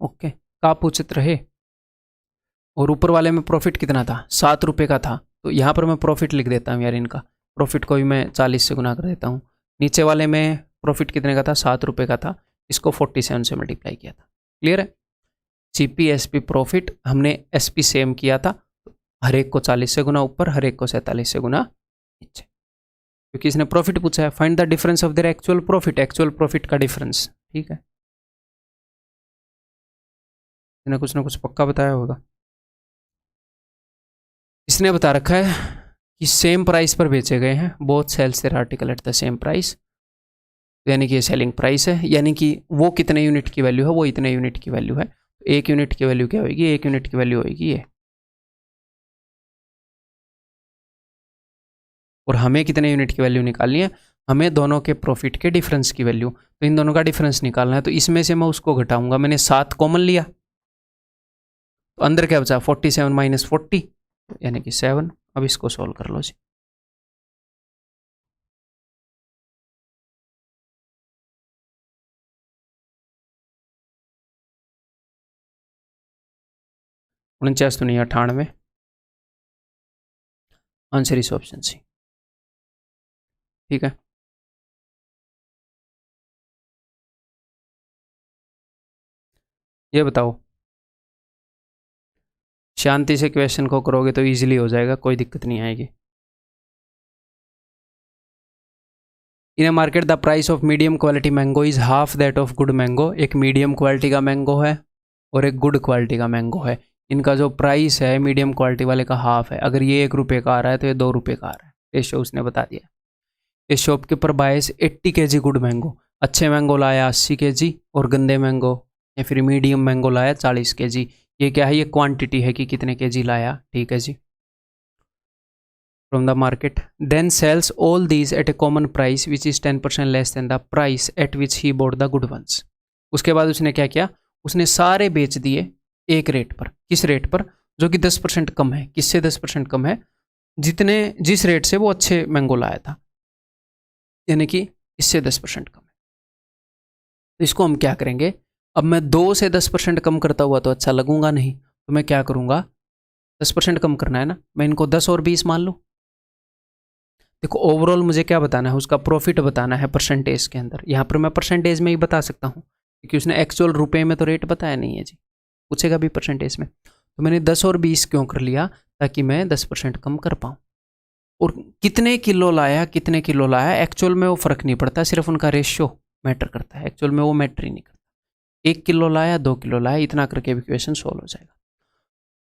ओके, कापूचित रहे. और ऊपर वाले में प्रॉफिट कितना था, 7 रुपये का था. तो यहाँ पर मैं प्रॉफिट लिख देता हूँ यार, इनका प्रॉफिट को भी मैं 40 से गुना कर देता हूँ. नीचे वाले में प्रॉफिट कितने का था, 7 रुपये का था, इसको 47 से मल्टीप्लाई किया था. क्लियर है. CP SP प्रॉफिट हमने SP सेम किया था, हर एक को 40 से गुना ऊपर, हर एक को 47 से गुना नीचे, क्योंकि इसने प्रॉफिट पूछा है. Find the difference of their actual profit. Actual profit का डिफरेंस. ठीक है, इसने कुछ ना कुछ पक्का बताया होगा. इसने बता रखा है कि सेम प्राइस पर बेचे गए हैं. Both sells their article at the same price, यानी कि ये सेलिंग प्राइस है, यानी कि वो कितने यूनिट की वैल्यू है, वो इतने यूनिट की वैल्यू है. तो 1 यूनिट की वैल्यू क्या होगी, 1 यूनिट की वैल्यू होगी ये. और हमें कितने यूनिट की वैल्यू निकालनी है, हमें दोनों के प्रॉफिट के डिफरेंस की वैल्यू. तो इन दोनों का डिफरेंस निकालना है. तो इसमें से मैं उसको घटाऊंगा. मैंने 7 कॉमन लिया, तो अंदर क्या बचा, 47 - 40, यानी कि 7. अब इसको सॉल्व कर लो जी. उनचास तो नहीं, 98. Answer is option C. ठीक है, ये बताओ, शांति से क्वेश्चन को करोगे तो इजीली हो जाएगा, कोई दिक्कत नहीं आएगी। In a market the price of medium quality mango is half that of good mango. एक मीडियम क्वालिटी का मैंगो है और एक गुड क्वालिटी का मैंगो है। इनका जो प्राइस है मीडियम क्वालिटी वाले का हाफ है। अगर ये 1 रुपये का आ रहा है तो ये 2 रुपये का आ रहा है। रेशो उसने बता दिया। इस शॉपकीपर बायस 80 kg गुड मैंगो। अच्छे मैंगो लाया 80 kg और गंदे मैंगो या फिर मीडियम मैंगो लाया 40 kg। ये क्या है, ये क्वांटिटी है कि कितने kg लाया। ठीक है जी, from the market then sells all these at a common price which is 10% less than the price at which he bought the good ones. उसके बाद उसने क्या किया, उसने सारे बेच दिए एक रेट पर। किस रेट पर, जो कि 10% कम है। किससे 10% कम है, जिस रेट से वो अच्छे मैंगो लाया था, यानी कि इससे 10% कम है। तो इसको हम क्या करेंगे, अब मैं 2 से 10% कम करता हुआ तो अच्छा लगूंगा नहीं, तो मैं क्या करूंगा, 10% कम करना है ना, मैं इनको 10 और 20 मान लूँ। देखो ओवरऑल मुझे क्या बताना है, उसका प्रॉफिट बताना है परसेंटेज के अंदर। यहाँ पर मैं परसेंटेज में ही बता सकता हूँ क्योंकि उसने एक्चुअल रुपए में तो रेट बताया नहीं है जी, पूछेगा भी परसेंटेज में। तो मैंने 10 और 20 क्यों कर लिया, ताकि मैं 10% कम कर पाऊँ। और कितने किलो लाया एक्चुअल में वो फ़र्क नहीं पड़ता, सिर्फ उनका रेशियो मैटर करता है। एक्चुअल में वो मैटर ही नहीं करता। 1 किलो लाया 2 किलो लाया, इतना करके भी क्वेश्चन सॉल्व हो जाएगा।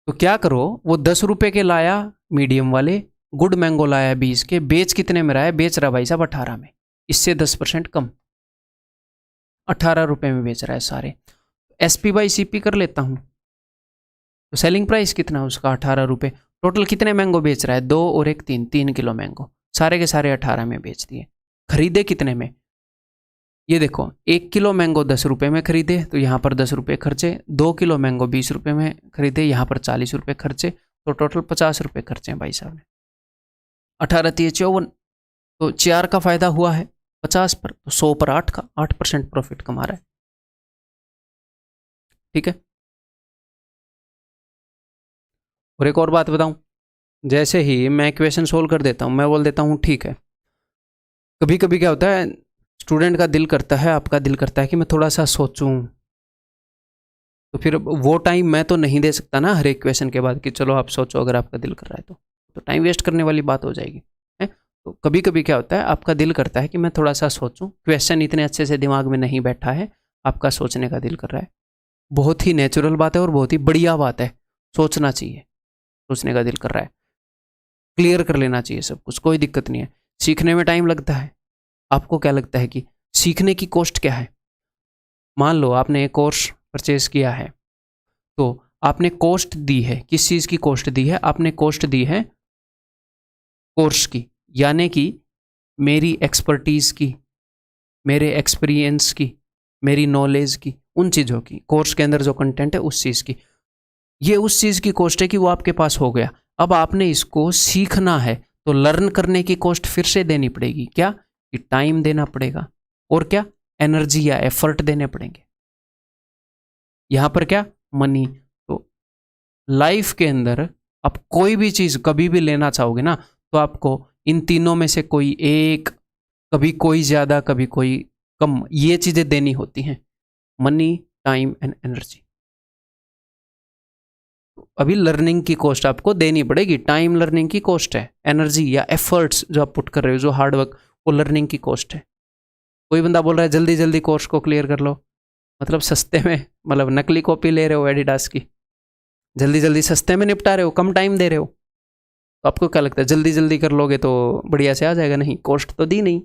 तो क्या करो, वो 10 रुपये के लाया मीडियम वाले, गुड मैंगो लाया 20 के, बेच कितने में रहा है, बेच रहा भाई साहब 18 में, इससे 10% कम, 18 रुपये में बेच रहा है सारे। SP/CP कर लेता हूँ, तो सेलिंग प्राइस कितना है उसका 18 रुपये। टोटल कितने मैंगो बेच रहा है, 2 और 1 3 किलो मैंगो, सारे के सारे 18 में बेच दिए। खरीदे कितने में, ये देखो 1 किलो मैंगो 10 रुपये में खरीदे तो यहाँ पर 10 रुपये खर्चे, 2 किलो मैंगो 20 रुपये में खरीदे, यहाँ पर 40 रुपये खर्चे, तो टोटल 50 रुपये खर्चे हैं भाई साहब ने। 18 3 54, तो 4 का फायदा हुआ है 50 पर, तो 100 पर 8 का, 8% प्रॉफिट कमा रहा है। ठीक है, और एक और बात बताऊं, जैसे ही मैं क्वेश्चन सोल्व कर देता हूं, मैं बोल देता हूं ठीक है, कभी कभी क्या होता है, स्टूडेंट का दिल करता है, आपका दिल करता है कि मैं थोड़ा सा सोचूं, तो फिर वो टाइम मैं तो नहीं दे सकता ना हर एक क्वेश्चन के बाद कि चलो आप सोचो, अगर आपका दिल कर रहा है तो टाइम वेस्ट करने वाली बात हो जाएगी है। तो कभी कभी क्या होता है, आपका दिल करता है कि मैं थोड़ा सा सोचूं, क्वेश्चन इतने अच्छे से दिमाग में नहीं बैठा है, आपका सोचने का दिल कर रहा है। बहुत ही नेचुरल बात है और बहुत ही बढ़िया बात है, सोचना चाहिए, सोचने का दिल कर रहा है, क्लियर कर लेना चाहिए सब कुछ, कोई दिक्कत नहीं है। सीखने में टाइम लगता है, आपको क्या लगता है कि सीखने की कॉस्ट क्या है। मान लो आपने एक कोर्स परचेज किया है, तो आपने कॉस्ट दी है, किस चीज़ की कॉस्ट दी है, आपने कॉस्ट दी है कोर्स की, यानी कि मेरी एक्सपर्टीज़ की, मेरे एक्सपीरियंस की, मेरी नॉलेज की, उन चीज़ों की, कोर्स के अंदर जो कंटेंट है उस चीज़ की। ये उस चीज़ की कॉस्ट है कि वो आपके पास हो गया, अब आपने इसको सीखना है, तो लर्न करने की कॉस्ट फिर से देनी पड़ेगी। क्या, कि टाइम देना पड़ेगा, और क्या, एनर्जी या एफर्ट देने पड़ेंगे। यहाँ पर क्या, मनी। तो लाइफ के अंदर आप कोई भी चीज़ कभी भी लेना चाहोगे ना, तो आपको इन तीनों में से कोई एक, कभी कोई ज़्यादा कभी कोई कम, ये चीज़ें देनी होती हैं, मनी, टाइम एंड एनर्जी। अभी लर्निंग की कॉस्ट आपको देनी पड़ेगी, टाइम लर्निंग की कॉस्ट है, एनर्जी या एफर्ट्स जो आप पुट कर रहे हो, जो हार्डवर्क, वो लर्निंग की कॉस्ट है। कोई बंदा बोल रहा है जल्दी जल्दी कोर्स को क्लियर कर लो, मतलब सस्ते में, मतलब नकली कॉपी ले रहे हो एडिडास की, जल्दी जल्दी सस्ते में निपटा रहे हो, कम टाइम दे रहे हो, तो आपको क्या लगता है जल्दी जल्दी कर लोगे तो बढ़िया से आ जाएगा? नहीं, कॉस्ट तो दी नहीं,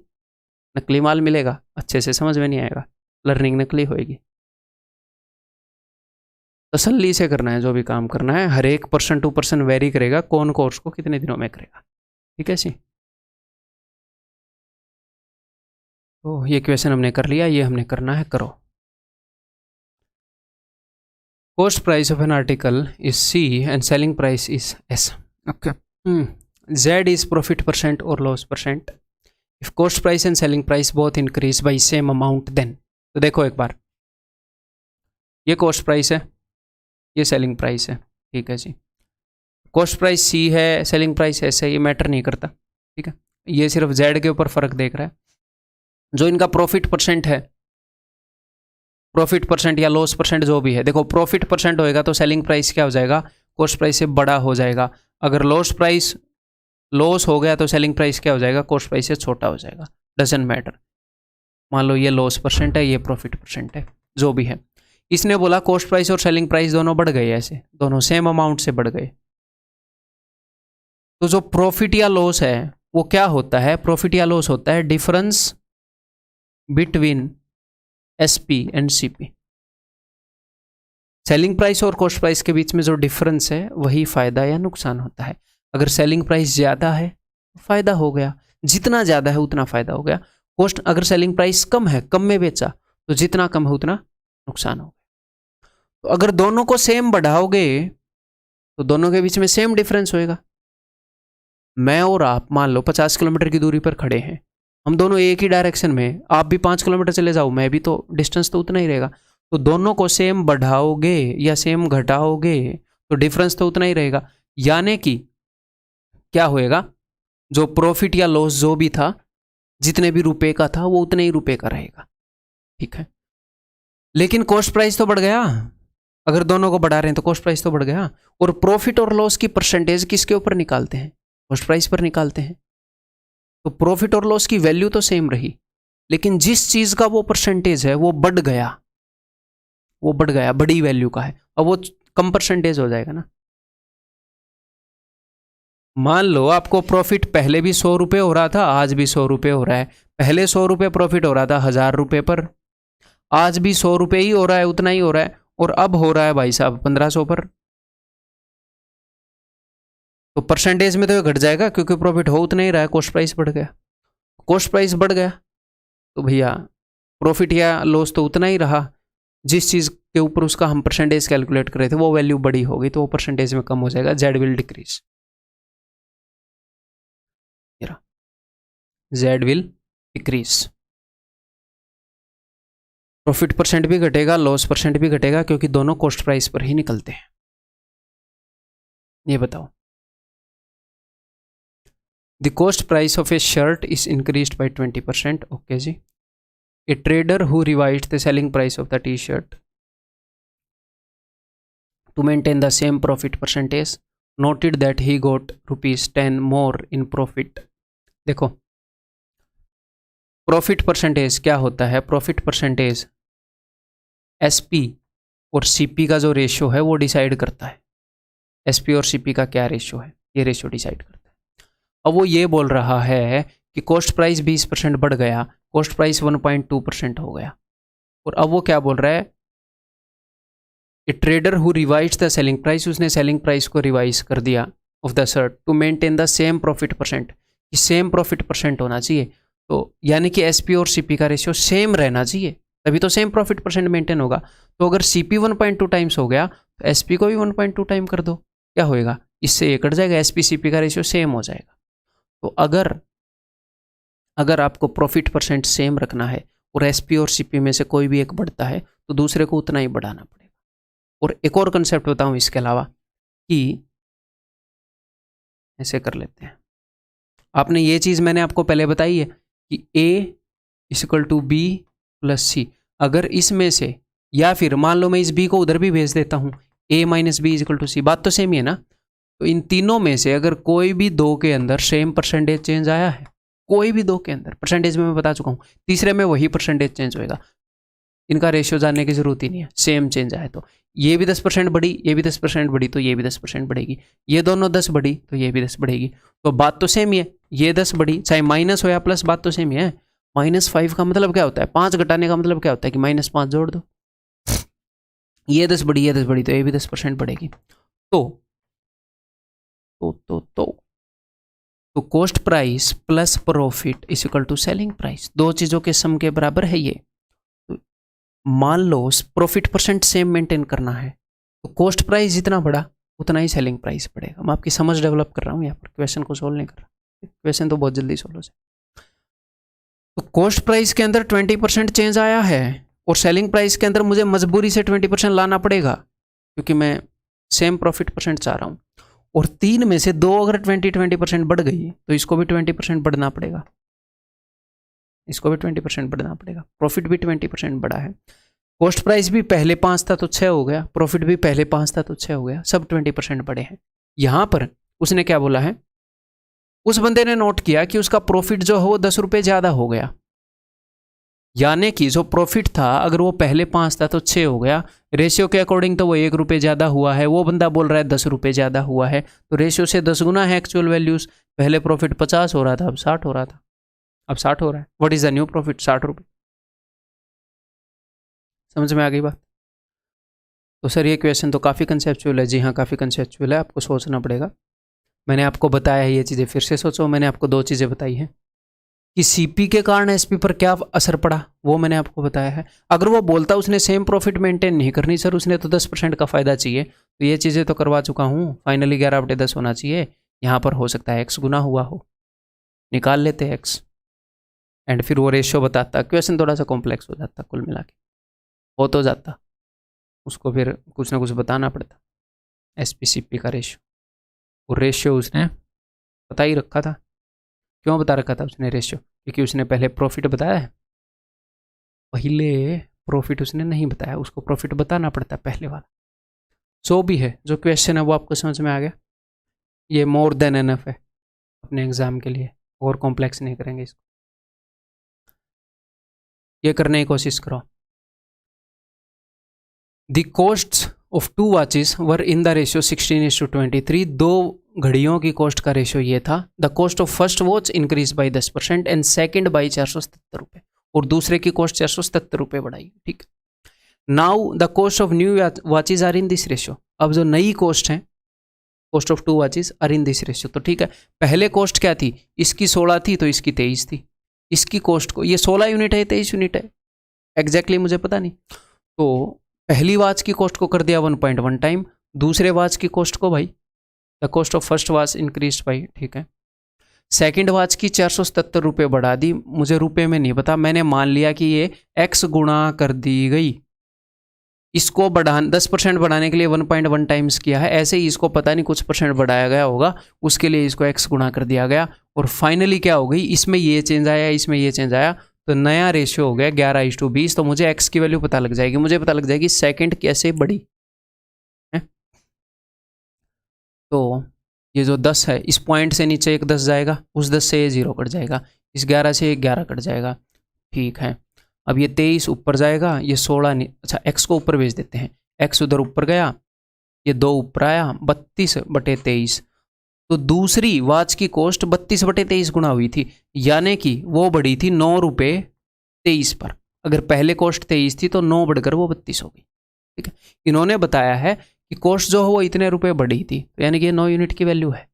नकली माल मिलेगा, अच्छे से समझ में नहीं आएगा, लर्निंग नकली होएगी। तसल्ली से करना है, जो भी काम करना है, हर एक पर्सन टू पर्सन वेरी करेगा कौन कोर्स को कितने दिनों में करेगा। ठीक है जी, तो ये क्वेश्चन हमने कर लिया, ये हमने करना है, करो। Cost price of an article is C and selling price is S. Okay. Z is profit percent or loss percent. If cost price and selling price both increase by same amount, then, तो देखो एक बार, ये cost price है, ये selling price है, ठीक है जी। Cost price सी है, सेलिंग प्राइस एस है, ये मैटर नहीं करता, ठीक है। ये सिर्फ जेड के ऊपर फर्क देख रहा है। जो इनका प्रॉफिट परसेंट है, प्रॉफिट परसेंट या लॉस परसेंट जो भी है, देखो प्रॉफिट परसेंट होएगा तो सेलिंग प्राइस क्या हो जाएगा, कॉस्ट प्राइस से बड़ा हो जाएगा। अगर लॉस हो गया तो सेलिंग प्राइस क्या हो जाएगा, कॉस्ट प्राइस से छोटा हो जाएगा। Doesn't matter. मान लो ये लॉस परसेंट है, ये प्रॉफिट परसेंट है, जो भी है। इसने बोला कॉस्ट प्राइस और सेलिंग प्राइस दोनों बढ़ गए, ऐसे दोनों सेम अमाउंट से बढ़ गए, तो जो प्रॉफिट या लॉस है वो क्या होता है, प्रॉफिट या लॉस होता है difference between SP and CP. Selling price और कॉस्ट प्राइस के बीच में जो डिफरेंस है वही फायदा या नुकसान होता है। अगर सेलिंग प्राइस ज्यादा है तो फायदा हो गया, जितना ज्यादा है उतना फायदा हो गया। कॉस्ट, अगर सेलिंग प्राइस कम है, कम में बेचा, तो जितना कम है उतना नुकसान हो गया। तो अगर दोनों को सेम बढ़ाओगे तो दोनों के बीच में सेम डिफरेंस होएगा। मैं और आप मान लो 50 किलोमीटर की दूरी पर खड़े हैं, हम दोनों एक ही डायरेक्शन में, आप भी 5 किलोमीटर चले जाओ, मैं भी, तो डिस्टेंस तो उतना ही रहेगा। तो दोनों को सेम बढ़ाओगे या सेम घटाओगे तो डिफरेंस तो उतना ही रहेगा। यानी कि क्या होएगा, जो प्रॉफिट या लॉस जो भी था, जितने भी रुपए का था वो उतने ही रुपए का रहेगा, ठीक है। लेकिन कॉस्ट प्राइस तो बढ़ गया, अगर दोनों को बढ़ा रहे हैं तो कॉस्ट प्राइस तो बढ़ गया। और प्रॉफिट और लॉस की परसेंटेज किसके ऊपर निकालते हैं, कॉस्ट प्राइस पर निकालते हैं। तो प्रॉफिट और लॉस की वैल्यू तो सेम रही, लेकिन जिस चीज का वो परसेंटेज है वो बढ़ गया, बड़ी वैल्यू का है, अब वो कम परसेंटेज हो जाएगा ना। मान लो आपको प्रॉफिट पहले भी 100 रुपये हो रहा था, आज भी 100 रुपये हो रहा है। पहले 100 रुपये प्रॉफिट हो रहा था 1000 रुपये पर, आज भी 100 रुपये ही हो रहा है, उतना ही हो रहा है। और अब हो रहा है भाई साहब 1500 पर, तो परसेंटेज में तो ये घट जाएगा, क्योंकि प्रॉफिट हो उतना ही रहा है, कॉस्ट प्राइस बढ़ गया। कॉस्ट प्राइस बढ़ गया तो भैया प्रॉफिट या लॉस तो उतना ही रहा। जिस चीज़ के ऊपर उसका हम परसेंटेज कैलकुलेट कर रहे थे वो वैल्यू बड़ी हो गई, तो वो परसेंटेज में कम हो जाएगा, Z will decrease, Z will decrease. Profit percent भी घटेगा, लॉस परसेंट भी घटेगा, क्योंकि दोनों कॉस्ट प्राइस पर ही निकलते हैं। ये बताओ, the cost price of a shirt is increased by 20%, okay जी। A trader who revised the selling price of the T shirt to maintain the same profit percentage noted that he got ₹10 more in profit। देखो profit percentage क्या होता है, profit percentage SP और CP का जो ratio है वो decide करता है। एसपी और सीपी का क्या रेशियो है, ये रेशियो डिसाइड करता है। अब वो ये बोल रहा है कि कॉस्ट प्राइस 20% बढ़ गया, कॉस्ट प्राइस 1.2% हो गया। और अब वो क्या बोल रहा है, a trader who revise the selling price, उसने सेलिंग प्राइस को रिवाइज कर दिया of the shirt to maintain the same profit percent, कि सेम प्रॉफिट परसेंट होना चाहिए। तो यानी कि एसपी और सीपी का रेशियो सेम रहना चाहिए, तभी तो सेम प्रॉफिट परसेंट मेंटेन होगा। तो अगर सीपी 1.2 टाइम्स हो गया तो एसपी को भी 1.2 टाइम कर दो, क्या होएगा, इससे ये कट जाएगा, एसपी सीपी का रेशियो सेम हो जाएगा। तो अगर आपको प्रॉफिट परसेंट सेम रखना है और एसपी और सीपी में से कोई भी एक बढ़ता है तो दूसरे को उतना ही बढ़ाना पड़ेगा। और एक और कंसेप्ट बताऊं इसके अलावा, कि ऐसे कर लेते हैं, आपने ये चीज़ मैंने आपको पहले बताई है कि A = B + C। अगर इसमें से, या फिर मान लो मैं इस B को उधर भी भेज देता हूँ, A - B = C, बात तो सेम ही है ना। तो इन तीनों में से अगर कोई भी दो के अंदर सेम परसेंटेज चेंज आया है, कोई भी दो के अंदर, परसेंटेज में मैं बता चुका हूँ, तीसरे में वही परसेंटेज चेंज होएगा, इनका रेशियो जानने की जरूरत ही नहीं है, सेम चेंज आए तो ये भी 10% बढ़ी, ये भी 10% बढ़ी, तो ये भी 10% बढ़ेगी, ये दोनों 10 बढ़ी तो ये भी 10 बढ़ेगी। तो बात तो सेम ही है, ये 10 बढ़ी, चाहे माइनस हो या प्लस, बात तो सेम ही है। -5 का मतलब क्या होता है, 5 घटाने का मतलब क्या होता है कि -5 जोड़ दो। ये 10 बढ़ी, ये 10 बढ़ी, तो ये भी 10% बढ़ेगी। तो cost price plus profit = selling price, दो चीजों के सम के बराबर है ये। मान लो प्रॉफिट परसेंट सेम मेंटेन करना है तो कॉस्ट प्राइस जितना बढ़ा उतना ही सेलिंग प्राइस बढ़ेगा। मैं आपकी समझ डेवलप कर रहा हूँ यहाँ पर, क्वेश्चन को सोल्व नहीं कर रहा, क्वेश्चन तो बहुत जल्दी सोल्व हो जाए। तो कॉस्ट प्राइस के अंदर 20% चेंज आया है और सेलिंग प्राइस के अंदर मुझे मजबूरी से 20% लाना पड़ेगा, क्योंकि मैं सेम प्रॉफिट परसेंट चाह रहा हूँ। और 3 में से 2 अगर 20% बढ़ गई तो इसको भी 20% बढ़ना पड़ेगा, इसको भी 20% बढ़ना पड़ेगा। प्रॉफिट भी 20% बढ़ा है। कॉस्ट प्राइस भी पहले 5 था तो 6 हो गया, प्रॉफिट भी पहले 5 था तो 6 हो गया, सब 20% बढ़े हैं। यहां पर उसने क्या बोला है, उस बंदे ने नोट किया कि उसका प्रॉफिट जो है वो 10 रुपये ज्यादा हो गया, यानी कि जो प्रॉफिट था अगर वो पहले 5 था तो 6 हो गया, रेशियो के अकॉर्डिंग तो वो 1 रुपये ज़्यादा हुआ है, वो बंदा बोल रहा है 10 रुपये ज़्यादा हुआ है, तो रेशियो से 10 गुना है एक्चुअल वैल्यूज़। पहले प्रॉफिट 50 हो रहा था, अब 60 हो रहा था, अब 60 हो रहा है। What is the new profit? 60 रुपये। समझ में आ गई बात? तो सर ये क्वेश्चन तो काफ़ी कंसेप्चुअल है। जी हाँ, काफ़ी कंसेप्चुअल है, आपको सोचना पड़ेगा। मैंने आपको बताया है ये चीज़ें, फिर से सोचो। मैंने आपको 2 चीज़ें बताई हैं कि सीपी के कारण एसपी पर क्या असर पड़ा, वो मैंने आपको बताया है। अगर वो बोलता उसने सेम प्रॉफिट मेंटेन नहीं करनी सर, उसने तो 10% का फ़ायदा चाहिए, तो ये चीज़ें तो करवा चुका हूँ। फाइनली 11/10 होना चाहिए, यहाँ पर हो सकता है x गुना हुआ हो, निकाल लेते x, एंड फिर वो रेशियो बताता। क्वेश्चन थोड़ा सा कॉम्प्लेक्स हो जाता, कुल मिला के हो तो जाता, उसको फिर कुछ ना कुछ बताना पड़ता। SPCP का रेशियो, वो रेशियो उसने बता ही रखा था। क्यों बता रखा था उसने रेशियो? क्योंकि उसने पहले प्रॉफिट बताया है, पहले प्रॉफिट उसने नहीं बताया, उसको प्रॉफिट बताना पड़ता पहले वाला। जो भी है, जो क्वेश्चन है वो आपको समझ में आ गया। ये मोर देन एनफ है अपने एग्जाम के लिए, और कॉम्प्लेक्स नहीं करेंगे इसको, ये करने की कोशिश करो। The costs of 2 watches were in the ratio 16:23। 2 घड़ियों की कॉस्ट का रेशियो ये था। The cost of first watch increase by 10% and second by 477 रुपये, और दूसरे की कॉस्ट 477 रुपये बढ़ाई। ठीक, now the cost of new watches are in this ratio. अब जो नई कॉस्ट है, cost of 2 watches are in this ratio. तो ठीक है, पहले कॉस्ट क्या थी, इसकी 16 थी तो इसकी 23 थी। इसकी कॉस्ट को, ये 16 यूनिट है, 23 यूनिट है, एग्जैक्टली मुझे पता नहीं। तो पहली वॉच की कॉस्ट को कर दिया 1.1 टाइम, दूसरे वॉच की कॉस्ट को भाई the cost of first watch increase by, ठीक है, सेकंड वॉच की 477 रुपये बढ़ा दी। मुझे रुपए में नहीं पता, मैंने मान लिया कि ये x गुणा कर दी गई। इसको बढ़ा 10% बढ़ाने के लिए 1.1 टाइम्स किया है, ऐसे ही इसको पता नहीं कुछ परसेंट बढ़ाया गया होगा, उसके लिए इसको x गुणा कर दिया गया। और फाइनली क्या हो गई, इसमें ये चेंज आया, इसमें ये चेंज आया, तो नया रेशियो हो गया 11:20। तो मुझे x की वैल्यू पता लग जाएगी, मुझे पता लग जाएगी सेकंड कैसे बढ़ी है। तो ये जो 10 है, इस पॉइंट से नीचे एक 10 जाएगा, उस 10 से ये 0 कट जाएगा, इस 11 से 11 कट जाएगा। ठीक है, अब ये 23 ऊपर जाएगा, ये 16 अच्छा x को ऊपर भेज देते हैं, x उधर ऊपर गया, ये 2 ऊपर आया, 32/23। तो दूसरी वॉच की कॉस्ट 32/23 गुना हुई थी, यानी कि वो बढ़ी थी 9 रुपये 23 पर। अगर पहले कॉस्ट 23 थी तो 9 बढ़कर वो 32 हो गई। ठीक है, इन्होंने बताया है कि कॉस्ट जो है वो इतने रुपए बढ़ी थी, तो यानी कि ये 9 यूनिट की वैल्यू है।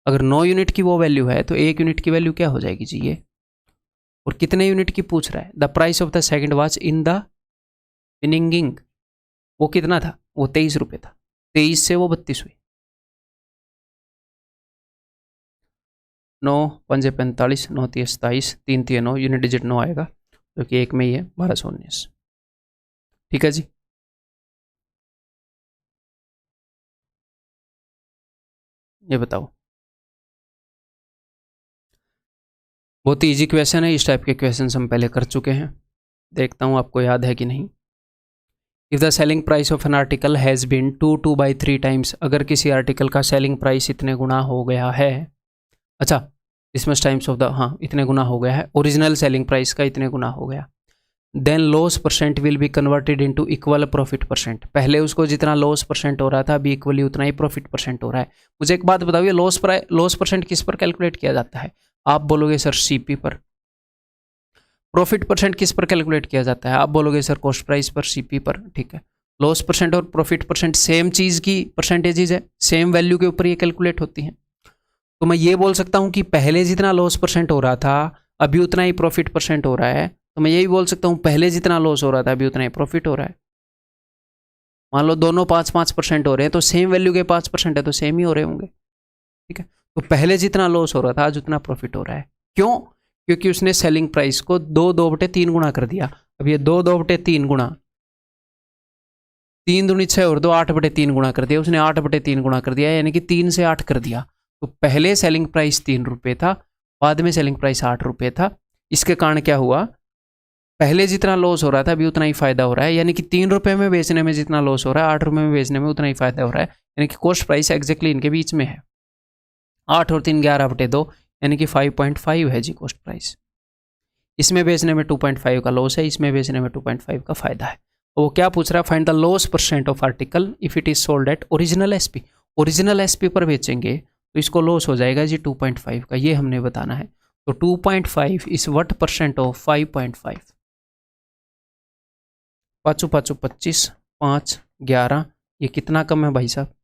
अगर 9 यूनिट की वो वैल्यू है तो 1 यूनिट की वैल्यू क्या हो जाएगी जी ये, और कितने यूनिट की पूछ रहा है। The price of the second watch in the beginning, वो कितना था, वो 23 रुपये था, 23 से वो 32 हुई। 9 5 45, 9 3 27, 3 3 9, यूनिट डिजिट 9 आएगा, जो कि एक में ही है, 1219। ठीक है जी, ये बताओ। बहुत ही ईजी क्वेश्चन है, इस टाइप के क्वेश्चन हम पहले कर चुके हैं, देखता हूँ आपको याद है कि नहीं। If the selling price of an article has been 2/3 times, अगर किसी आर्टिकल का सेलिंग प्राइस इतने गुना हो गया है, अच्छा this much times of the, हाँ इतने गुना हो गया है, ओरिजिनल सेलिंग प्राइस का इतने गुना हो गया, then loss percent will be converted into equal profit percent. पहले उसको जितना लॉस परसेंट हो रहा था अभी इक्वली उतना ही प्रॉफिट परसेंट हो रहा है। मुझे एक बात बताओ, ये लॉस परसेंट किस पर कैलकुलेट किया जाता है? आप बोलोगे सर सीपी पर। प्रॉफिट परसेंट किस पर कैलकुलेट किया जाता है? आप बोलोगे सर कॉस्ट प्राइस पर, सीपी पर। ठीक है, लॉस परसेंट और प्रॉफिट परसेंट सेम चीज़ की परसेंटेजेज है, सेम वैल्यू के ऊपर ये कैलकुलेट होती हैं। तो मैं ये बोल सकता हूँ कि पहले जितना लॉस परसेंट हो रहा था अभी उतना ही प्रॉफिट परसेंट हो रहा है, तो मैं यही बोल सकता हूँ पहले जितना लॉस हो रहा था अभी उतना ही प्रॉफिट हो रहा है। मान लो दोनों 5% हो रहे हैं, तो सेम वैल्यू के 5% है तो सेम ही हो रहे होंगे। ठीक है, तो पहले जितना लॉस हो रहा था आज उतना प्रॉफिट हो रहा है। क्यों? क्योंकि उसने सेलिंग प्राइस को 2/3 गुना कर दिया। अब ये 2/3 गुना 3 दूनी 6 और 2 8/3 गुणा कर दिया उसने, 8/3 गुणा कर दिया, यानी कि 3 से 8 कर दिया। तो पहले सेलिंग प्राइस 3 रुपये था, बाद में सेलिंग प्राइस 8 रुपये था। इसके कारण क्या हुआ, पहले जितना लॉस हो रहा था अभी उतना ही फायदा हो रहा है, यानी कि 3 रुपये में बेचने में जितना लॉस हो रहा है 8 रुपये में बेचने में उतना ही फायदा हो रहा है, यानी कि कॉस्ट प्राइस एग्जैक्टली इनके बीच में है। 8 और 3 11/2 यानी कि 5.5 है जी कॉस्ट प्राइस। इसमें बेचने में 2.5 का लॉस है, इसमें बेचने में 2.5 का फायदा है। तो वो क्या पूछ रहा है, find the loss percent of article if it is sold at original SP. Original SP पर बेचेंगे तो इसको लॉस हो जाएगा जी 2.5 का, ये हमने बताना है। तो 2.5 इज व्हाट परसेंट ऑफ 5.5। 5 5 25 5 11, ये कितना कम है भाई साहब,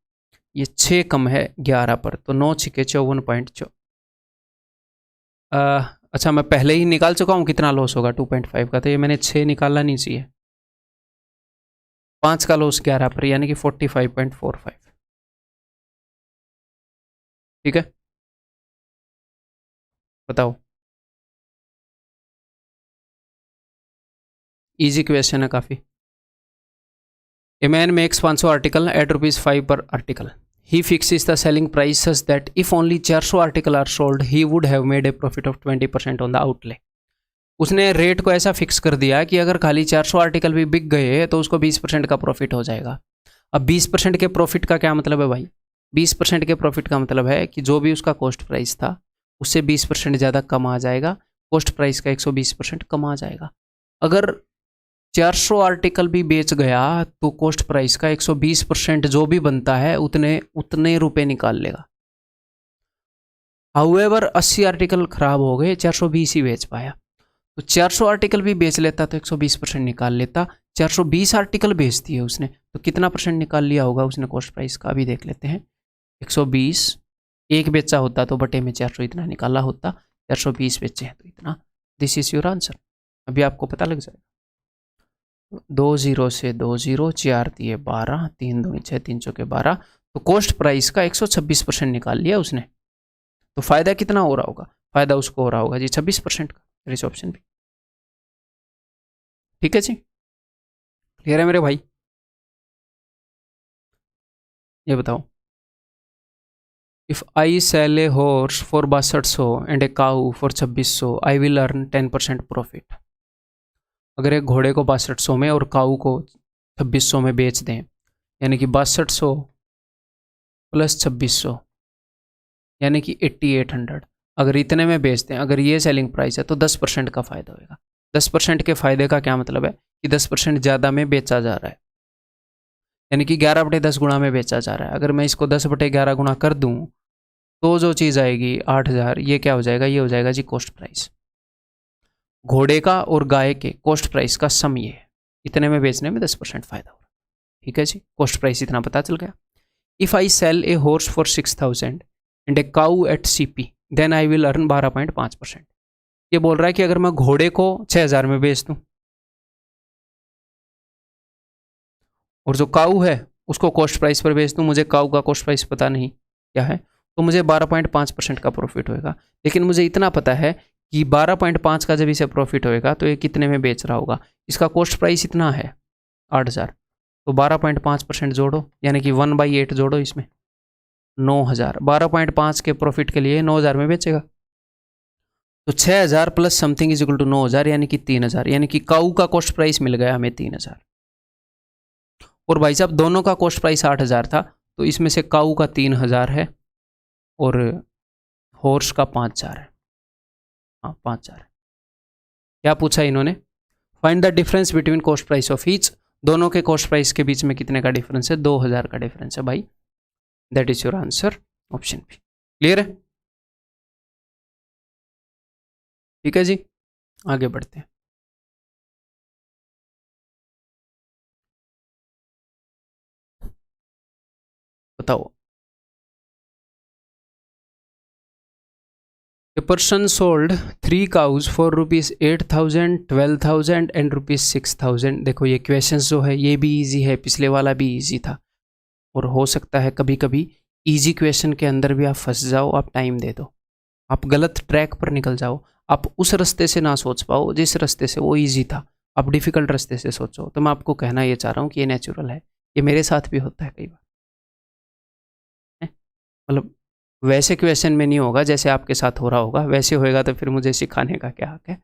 ये 6 कम है 11 पर, तो 9 छिके 54.4। अच्छा मैं पहले ही निकाल चुका हूँ कितना लॉस होगा 2.5 का, तो ये मैंने 6 निकालना नहीं चाहिए। 5 का लॉस 11 पर यानी कि 45.45। ठीक है, बताओ। इजी क्वेश्चन है काफ़ी। A man makes 500 article at ₹5 per article. He fixes the selling price such that if only 400 article are sold, he would have made a profit of 20% on the outlay. उसने rate को ऐसा fix कर दिया कि अगर खाली 400 article भी बिक गए तो उसको 20% का प्रॉफिट हो जाएगा। अब 20% के प्रॉफिट का क्या मतलब है भाई, 20% के प्रॉफिट का मतलब है कि जो भी उसका कॉस्ट प्राइस था उससे 20% ज़्यादा कम आ जाएगा, कॉस्ट प्राइस का 120% कम आ जाएगा। अगर 400 आर्टिकल भी बेच गया तो कॉस्ट प्राइस का 120% जो भी बनता है उतने रुपए निकाल लेगा। हाउएवर 80 आर्टिकल खराब हो गए, 420 ही बेच पाया, तो 400 आर्टिकल भी बेच लेता तो 120% निकाल लेता। 420 आर्टिकल बेच दिए उसने तो कितना परसेंट निकाल लिया होगा उसने कॉस्ट प्राइस का, अभी देख लेते हैं। 120 एक बेचा होता तो बटे में 400 इतना निकाला होता, 420 बेचे हैं तो इतना। दिस इज योर आंसर, अभी आपको पता लग जाएगा। 2 0 से 2 0, 4 दिए 12, 3 दूनी 6, 3 चौके 12, तो कॉस्ट प्राइस का 126% निकाल लिया उसने। तो फायदा कितना हो रहा होगा, फायदा उसको हो रहा होगा जी 26% का। इस ऑप्शन भी ठीक है जी, क्लियर है मेरे भाई। ये बताओ, if I sell a horse for 6200 and a cow for 2600 I will earn 10% profit. अगर एक घोड़े को 6200 में और काऊ को 2600 में बेच दें, यानी कि 6200 प्लस 2600 यानी कि 8800, अगर इतने में बेचते हैं, अगर ये सेलिंग प्राइस है तो 10% का फ़ायदा होगा। 10% के फ़ायदे का क्या मतलब है कि 10% ज़्यादा में बेचा जा रहा है, यानी कि 11/10 गुणा में बेचा जा रहा है। अगर मैं इसको 10/11 गुणा कर दूँ तो जो चीज़ आएगी 8000, ये क्या हो जाएगा, ये हो जाएगा जी कॉस्ट प्राइस। घोड़े का और गाय के कॉस्ट प्राइस का सम ये है, इतने में बेचने में 10% फ़ायदा हो रहा है। ठीक है जी, कॉस्ट प्राइस इतना पता चल गया। If I sell a horse for 6000 and a cow at CP then I will earn 12.5%। ये बोल रहा है कि अगर मैं घोड़े को 6000 में बेच दूं और जो काऊ है उसको कॉस्ट प्राइस पर बेच दूं, मुझे काऊ का कॉस्ट प्राइस पता नहीं क्या है, तो मुझे 12.5% का प्रॉफिट होएगा। लेकिन मुझे इतना पता है कि 12.5 का जब इसे प्रॉफिट होएगा तो ये कितने में बेच रहा होगा, इसका कॉस्ट प्राइस इतना है 8000, तो 12.5% जोड़ो यानी कि 1/8 जोड़ो इसमें 9000। 12.5 के प्रॉफिट के लिए 9000 में बेचेगा, तो 6000 plus something is equal to 9000 यानी कि 3000, यानी कि काऊ का कॉस्ट प्राइस मिल गया हमें 3000। और भाई साहब दोनों का कॉस्ट प्राइस 8000 था, तो इसमें से काऊ का 3000 है और हॉर्स का 5000 है। हाँ 5000 है। क्या पूछा इन्होंने, find the difference between cost price of each. दोनों के कॉस्ट प्राइस के बीच में कितने का डिफरेंस है, 2000 का डिफरेंस है भाई। That is your answer, option B. Clear है, ठीक है जी, आगे बढ़ते हैं। बताओ, A person sold 3 cows for ₹8,000, 12,000 and ₹6,000। देखो ये क्वेश्चंस जो है ये भी इजी है, पिछले वाला भी इजी था, और हो सकता है कभी कभी इजी क्वेश्चन के अंदर भी आप फंस जाओ, आप टाइम दे दो, आप गलत ट्रैक पर निकल जाओ, आप उस रास्ते से ना सोच पाओ जिस रास्ते से वो इजी था, आप डिफ़िकल्ट रास्ते से सोचो। तो मैं आपको कहना ये चाह रहा हूँ कि ये नेचुरल है, ये मेरे साथ भी होता है कई बार, मतलब वैसे क्वेश्चन में नहीं होगा जैसे आपके साथ हो रहा होगा, वैसे होएगा तो फिर मुझे सिखाने का क्या हक है।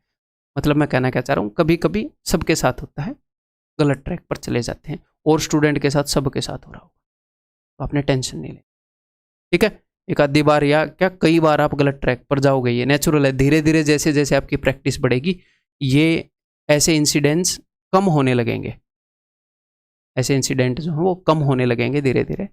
मतलब मैं कहना क्या चाह रहा हूँ, कभी कभी सबके साथ होता है, गलत ट्रैक पर चले जाते हैं, और स्टूडेंट के साथ सबके साथ हो रहा होगा, तो आपने टेंशन नहीं लेनी, ठीक है। एक आधी बार या क्या कई बार आप गलत ट्रैक पर जाओगे, ये नेचुरल है। धीरे धीरे जैसे जैसे आपकी प्रैक्टिस बढ़ेगी, ये ऐसे इंसिडेंट्स कम होने लगेंगे, ऐसे इंसिडेंट जो हैं वो कम होने लगेंगे धीरे धीरे।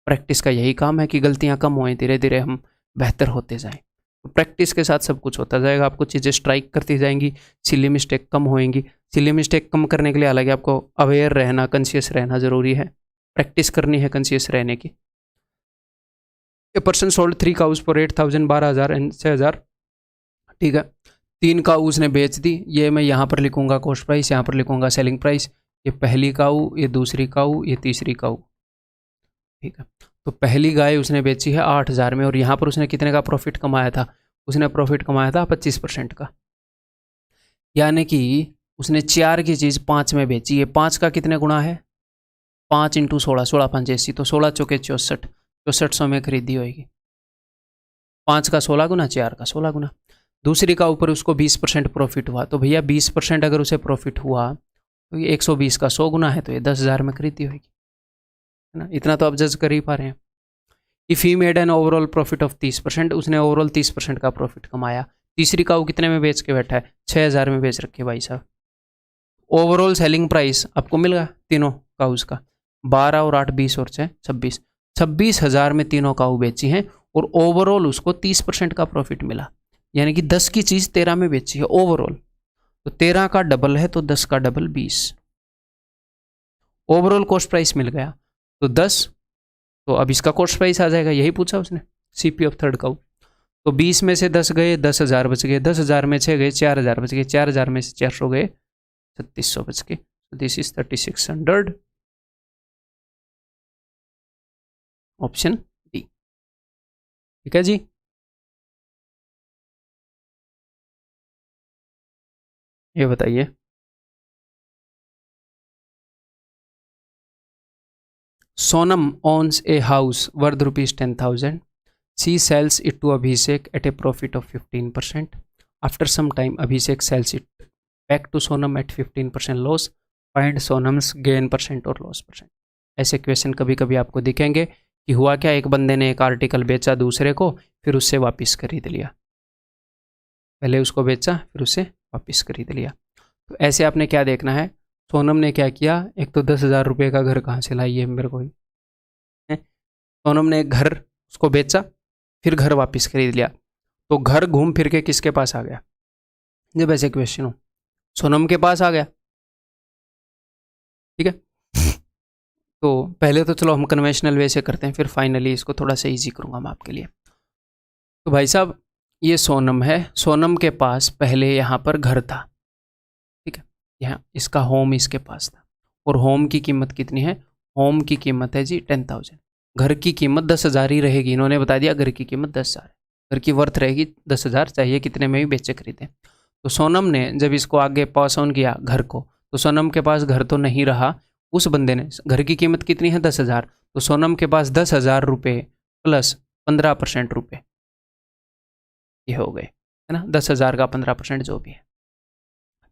प्रैक्टिस का यही काम है कि गलतियां कम होएं, धीरे धीरे हम बेहतर होते जाएं। तो प्रैक्टिस के साथ सब कुछ होता जाएगा, आपको चीज़ें स्ट्राइक करती जाएंगी, सिली मिस्टेक कम होएंगी। सिली मिस्टेक कम करने के लिए हालांकि आपको अवेयर रहना, कॉन्शियस रहना ज़रूरी है, प्रैक्टिस करनी है कॉन्शियस रहने की। A person sold 3 cows for 8,000, 12,000 and 6,000, ठीक है। 3 काऊ उसने बेच दी, ये मैं यहाँ पर लिखूंगा कॉस्ट प्राइस, यहाँ पर लिखूंगा सेलिंग प्राइस। ये पहली काऊ, ये दूसरी काऊ, ये तीसरी काऊ, ठीक है। तो पहली गाय उसने बेची है 8,000 में, और यहाँ पर उसने कितने का प्रॉफिट कमाया था, उसने प्रॉफिट कमाया था 25% का, यानी कि उसने 4 की चीज़ 5 में बेची। ये 5 का कितने गुना है, 5 इंटू 16, 16 5 80, तो 16 चौके 64, 6400 में खरीदी होगी। 5 का 16 गुना, 4 का 16 गुना। दूसरी का ऊपर उसको 20% प्रॉफिट हुआ, तो भैया 20% अगर उसे प्रॉफिट हुआ तो ये 120 का 100 गुना है, तो ये 10,000 में खरीदी होगी, है ना। इतना तो आप जज कर ही पा रहे हैं। If he made an overall profit of 30%, उसने ओवरऑल 30% का प्रॉफिट कमाया। तीसरी काऊ कितने में बेच के बैठा है, 6,000 में बेच रखे भाई साहब। ओवरऑल सेलिंग प्राइस आपको मिल गया तीनों काउस का, 12 और 8 20 और 6 26, 26,000 में तीनों काऊ बेची हैं, और ओवरऑल उसको 30% का प्रॉफिट मिला, यानी कि 10 की चीज़ 13 में बेची है ओवरऑल। तो 13 का डबल है तो 10 का डबल 20, ओवरऑल कॉस्ट प्राइस मिल गया। तो 10, तो अब इसका कॉस्ट प्राइस आ जाएगा, यही पूछा उसने, सीपी ऑफ थर्ड काउ। तो 20 में से 10 गए, 10,000 बच गए, 10,000 में 6 गए, 4,000 बच गए, 4,000 में से 400 गए, 3600 बच गए। दिस इज 3600, ऑप्शन डी, ठीक है जी। ये बताइए, Sonam owns a house worth ₹10,000. She sells it to Abhishek at a profit of 15%. After some time, Abhishek sells it back to Sonam at 15% loss. Find Sonam's gain percent और loss percent. ऐसे question कभी कभी आपको दिखेंगे कि हुआ क्या, एक बंदे ने एक आर्टिकल बेचा दूसरे को, फिर उससे वापस खरीद लिया। पहले उसको बेचा, फिर उससे वापस खरीद लिया। तो ऐसे आपने क्या देखना है, सोनम ने क्या किया, एक तो 10,000 रुपये का घर कहाँ से लाई है मेरे को ही, सोनम ने एक घर उसको बेचा, फिर घर वापस खरीद लिया, तो घर घूम फिर के किसके पास आ गया, जब ऐसे क्वेश्चन हो सोनम के पास आ गया, ठीक है। तो पहले तो चलो हम कन्वेंशनल वे से करते हैं, फिर फाइनली इसको थोड़ा सा ईजी करूँगा मैं आपके लिए। तो भाई साहब ये सोनम है, सोनम के पास पहले यहाँ पर घर था, ठीक है, यहाँ इसका होम इसके पास था, और होम की कीमत कितनी है, होम की कीमत है जी 10,000, घर की कीमत 10,000 ही रहेगी, इन्होंने बता दिया घर की कीमत 10,000 है, घर की वर्थ रहेगी 10,000, चाहिए कितने में भी बेचे खरीदे। तो सोनम ने जब इसको आगे पास ऑन किया घर को, तो सोनम के पास घर तो नहीं रहा, उस बंदे ने, घर की कीमत कितनी है 10,000, तो सोनम के पास 10,000 रुपये प्लस 15% रुपये, ये हो गए, है ना, 10,000 का 15% जो भी है,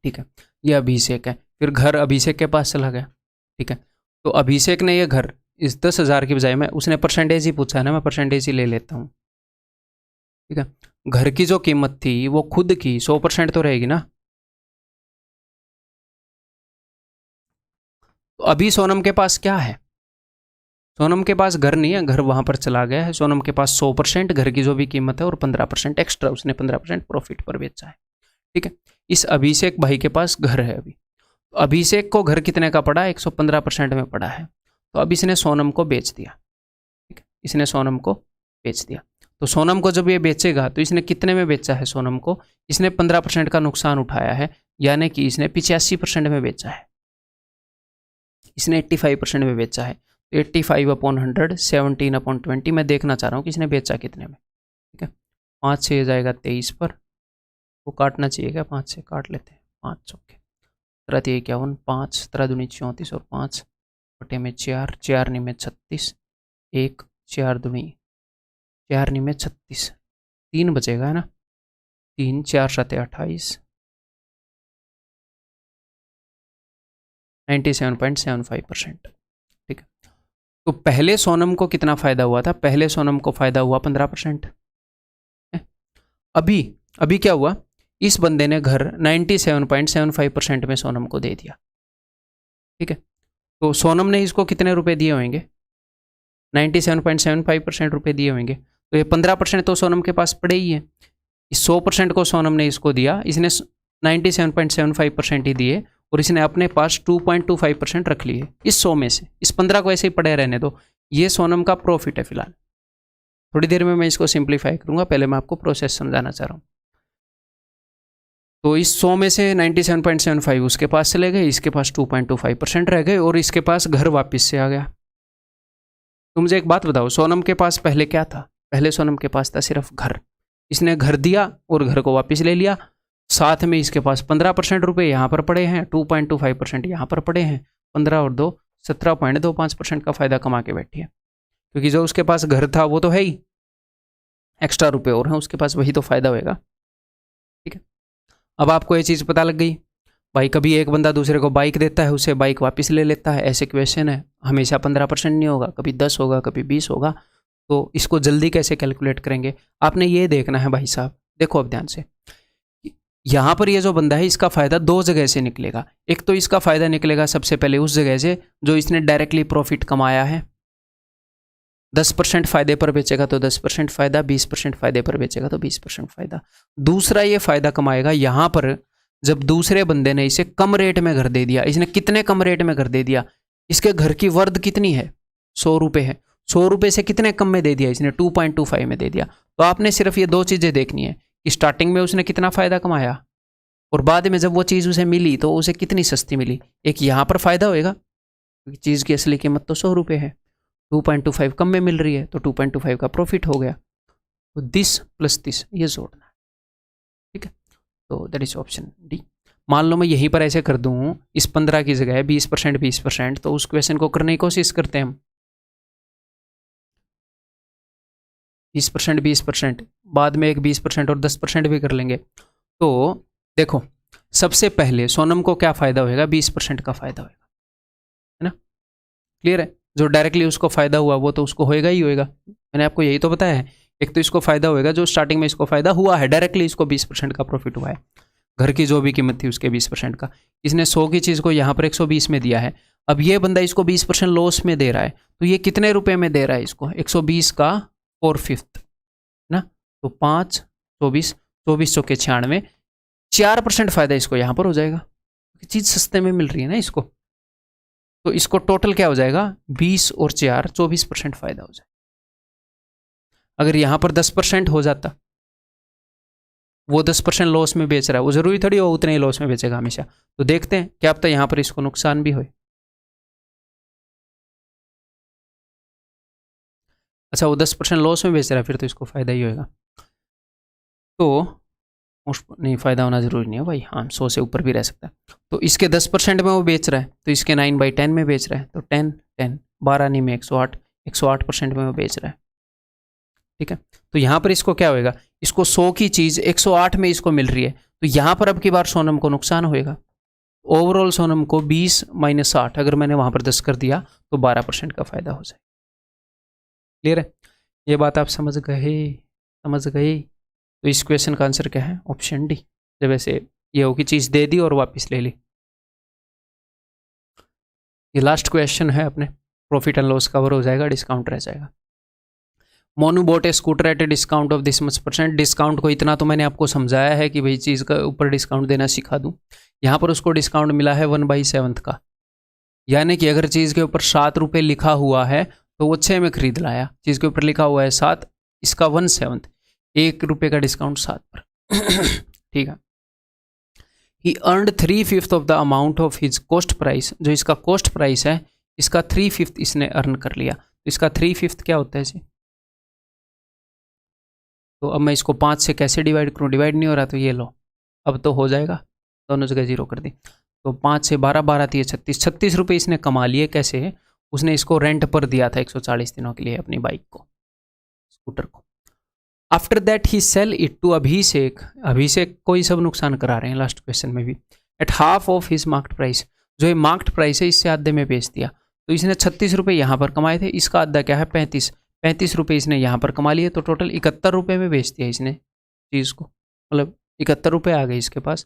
ठीक है। ये अभिषेक है, फिर घर अभिषेक के पास चला गया, ठीक है। तो अभिषेक ने ये घर इस 10,000 की बजाय, मैं उसने परसेंटेज ही पूछा है ना, मैं परसेंटेज ही ले लेता हूँ, ठीक है। घर की जो कीमत थी वो खुद की 100% तो रहेगी ना, तो अभी सोनम के पास क्या है, सोनम के पास घर नहीं है, घर वहां पर चला गया है, सोनम के पास 100% घर की जो भी कीमत है और 15% एक्स्ट्रा, उसने 15% प्रॉफिट पर बेचा है, ठीक है। इस अभिषेक भाई के पास घर है अभी, तो अभिषेक को घर कितने का पड़ा, 115% में पड़ा है, तो अब इसने सोनम को बेच दिया, ठीक है, इसने सोनम को बेच दिया। तो सोनम को जब ये बेचेगा तो इसने कितने में बेचा है, सोनम को इसने 15% का नुकसान उठाया है, यानी कि इसने 85% में बेचा है, इसने 85% में बेचा है। तो 85/100, 17/20, मैं देखना चाह रहा हूँ कि इसने बेचा कितने में, ठीक है। 5 से जाएगा 23 पर, वो काटना चाहिए क्या, 5 से काट लेते हैं, 5 चौके 13 × 51, 5 13 दूनी 34 और 5 बटे में 4, 4 नी में 36, 1 4 दूनी 4 नी में 36, 3 बचेगा है ना, 3 4 7 28, 97.75%। ठीक है, तो पहले सोनम को कितना फायदा हुआ था? पहले सोनम को फायदा हुआ 15%। अभी क्या हुआ, इस बंदे ने घर 97.75% में सोनम को दे दिया। ठीक है, तो सोनम ने इसको कितने रुपए दिए होंगे? 97.75% रुपए दिए होंगे, तो ये 15% तो सोनम के पास पड़े ही है। इस 100% को सोनम ने इसको दिया, इसने 97.75% ही दिए और इसने अपने पास 2.25% रख लिए इस 100 में से। इस 15 को ऐसे ही पड़े रहने दो, ये सोनम का प्रॉफिट है फिलहाल। थोड़ी देर में मैं इसको सिंप्लीफाई करूंगा, पहले मैं आपको प्रोसेस समझाना चाह रहा हूँ। तो इस 100 में से 97.75 उसके पास चले गए, इसके पास 2.25% रह गए और इसके पास घर वापस से आ गया। तो मुझे एक बात बताओ, सोनम के पास पहले क्या था? पहले सोनम के पास था सिर्फ घर। इसने घर दिया और घर को वापस ले लिया, साथ में इसके पास 15% रुपये यहाँ पर पड़े हैं, 2.25% यहाँ पर पड़े हैं, 15 और 2 17.25% का फायदा कमा के बैठी है। क्योंकि जो उसके पास घर था वो तो है ही, एक्स्ट्रा रुपए और हैं उसके पास, वही तो फायदा होएगा। ठीक है, अब आपको ये चीज़ पता लग गई। भाई कभी एक बंदा दूसरे को बाइक देता है, उसे बाइक वापस ले लेता है, ऐसे क्वेश्चन है। हमेशा 15% नहीं होगा, कभी 10 होगा, कभी 20 होगा। तो इसको जल्दी कैसे कैलकुलेट करेंगे? आपने ये देखना है भाई साहब, देखो अब ध्यान से। यहाँ पर ये जो बंदा है इसका फ़ायदा दो जगह से निकलेगा। एक तो इसका फ़ायदा निकलेगा सबसे पहले उस जगह से जो इसने डायरेक्टली प्रॉफिट कमाया है। 10% फ़ायदे पर बेचेगा तो 10% फ़ायदा, 20% फ़ायदे पर बेचेगा तो 20% फ़ायदा। दूसरा ये फ़ायदा कमाएगा यहाँ पर जब दूसरे बंदे ने इसे कम रेट में घर दे दिया। इसने कितने कम रेट में घर दे दिया? इसके घर की वर्थ कितनी है? 100 रुपये है। 100 रुपये से कितने कम में दे दिया इसने? 2.25 में दे दिया। तो आपने सिर्फ ये दो चीज़ें देखनी है कि स्टार्टिंग में उसने कितना फ़ायदा कमाया और बाद में जब वो चीज़ उसे मिली तो उसे कितनी सस्ती मिली। एक यहाँ पर फ़ायदा होएगा क्योंकि चीज़ की असली कीमत तो 100 रुपये है, 2.25 कम में मिल रही है तो 2.25 का प्रॉफिट हो गया। तो दिस प्लस दिस ये जोड़ना है। ठीक है, तो दैट इज ऑप्शन डी। मान लो मैं यहीं पर ऐसे कर दूँ, इस 15 की जगह 20% 20%, तो उस क्वेश्चन को करने की कोशिश करते हैं हम। 20% 20%, बाद में एक 20% और 10% भी कर लेंगे। तो देखो सबसे पहले सोनम को क्या फ़ायदा होएगा? 20% का फ़ायदा होएगा, है ना? क्लियर है? जो डायरेक्टली उसको फ़ायदा हुआ वो तो उसको होएगा ही होएगा। मैंने आपको यही तो बताया है। एक तो इसको फ़ायदा होएगा जो स्टार्टिंग में इसको फ़ायदा हुआ है, डायरेक्टली इसको 20% का प्रॉफिट हुआ है। घर की जो भी कीमत थी उसके 20% का, इसने 100 की चीज़ को यहाँ पर 120 में दिया है। अब ये बंदा इसको 20% लॉस में दे रहा है, तो ये कितने रुपए में दे रहा है इसको? 120 का 4/5 ना, तो 5 24 24 चौके 96, 4% फ़ायदा इसको यहाँ पर हो जाएगा। चीज़ सस्ते में मिल रही है ना इसको, तो इसको टोटल क्या हो जाएगा? 20 और 4 24% फ़ायदा हो जाएगा। अगर यहाँ पर 10% हो जाता, वो 10% लॉस में बेच रहा है, वो ज़रूरी थोड़ी वो उतने ही लॉस में बेचेगा हमेशा। तो देखते हैं क्या पता यहाँ पर इसको नुकसान भी हो। अच्छा, वो 10% लॉस में बेच रहा है, फिर तो इसको फ़ायदा ही होएगा। तो नहीं, फ़ायदा होना ज़रूरी नहीं है भाई, हाँ 100 से ऊपर भी रह सकता है। तो इसके 10% में वो बेच रहा है, तो इसके 9/10 में बेच रहा है, तो 10 10 12 नहीं में 108 108% में वो बेच रहा है। ठीक है, तो यहाँ पर इसको क्या होएगा? इसको 100 की चीज़ 108 में इसको मिल रही है, तो यहाँ पर अब की बार सोनम को नुकसान होएगा। ओवरऑल सोनम को 20 - 8, अगर मैंने वहाँ पर 10 कर दिया तो 12% का फ़ायदा हो जाए। क्लियर है? ये बात आप समझ गए? समझ गए? तो इस क्वेश्चन का आंसर क्या है? Option D. जब ऐसे ये हो कि चीज़ दे दी और वापस ले ली। ये लास्ट क्वेश्चन है अपने, प्रॉफिट एंड लॉस कवर हो जाएगा, डिस्काउंट रह जाएगा। Monu bought a scooter at a discount of this much %। Discount को इतना तो मैंने आपको समझाया है कि भाई चीज़ का ऊपर डिस्काउंट देना सिखा दूँ। यहाँ पर उसको डिस्काउंट मिला है 1/7 का, यानी कि अगर चीज़ के ऊपर 7 रुपये लिखा हुआ है तो वो 6 में खरीद लाया। चीज़ के ऊपर लिखा हुआ है 7, इसका 1/7, 1 रुपये का डिस्काउंट 7 पर। ठीक है, he earned 3/5 of the amount of his cost price. जो इसका कॉस्ट प्राइस है इसका 3/5 इसने अर्न कर लिया। तो इसका 3/5 क्या होता है जी? तो अब मैं इसको 5 से कैसे डिवाइड करूँ? डिवाइड नहीं हो रहा, तो ये लो, अब तो हो जाएगा, दोनों जगह 0 कर दी। तो 5 से 12 12 थी 36 रुपये इसने कमा लिए। कैसे? उसने इसको रेंट पर दिया था 140 दिनों के लिए अपनी बाइक को, स्कूटर को। After that he sell it to Abhishek, Abhishek को ही सब नुकसान करा रहे हैं लास्ट क्वेश्चन में भी, at half of his market price, जो ये मार्केट प्राइस है इससे आधे में बेच दिया। तो इसने 36 रुपये यहाँ पर कमाए थे, इसका आधा क्या है 35, 35 रुपये इसने यहाँ पर कमा लिए, तो टोटल 71 रुपये में बेच दिया इसने चीज़ को, मतलब 71 रुपये आ गए इसके पास,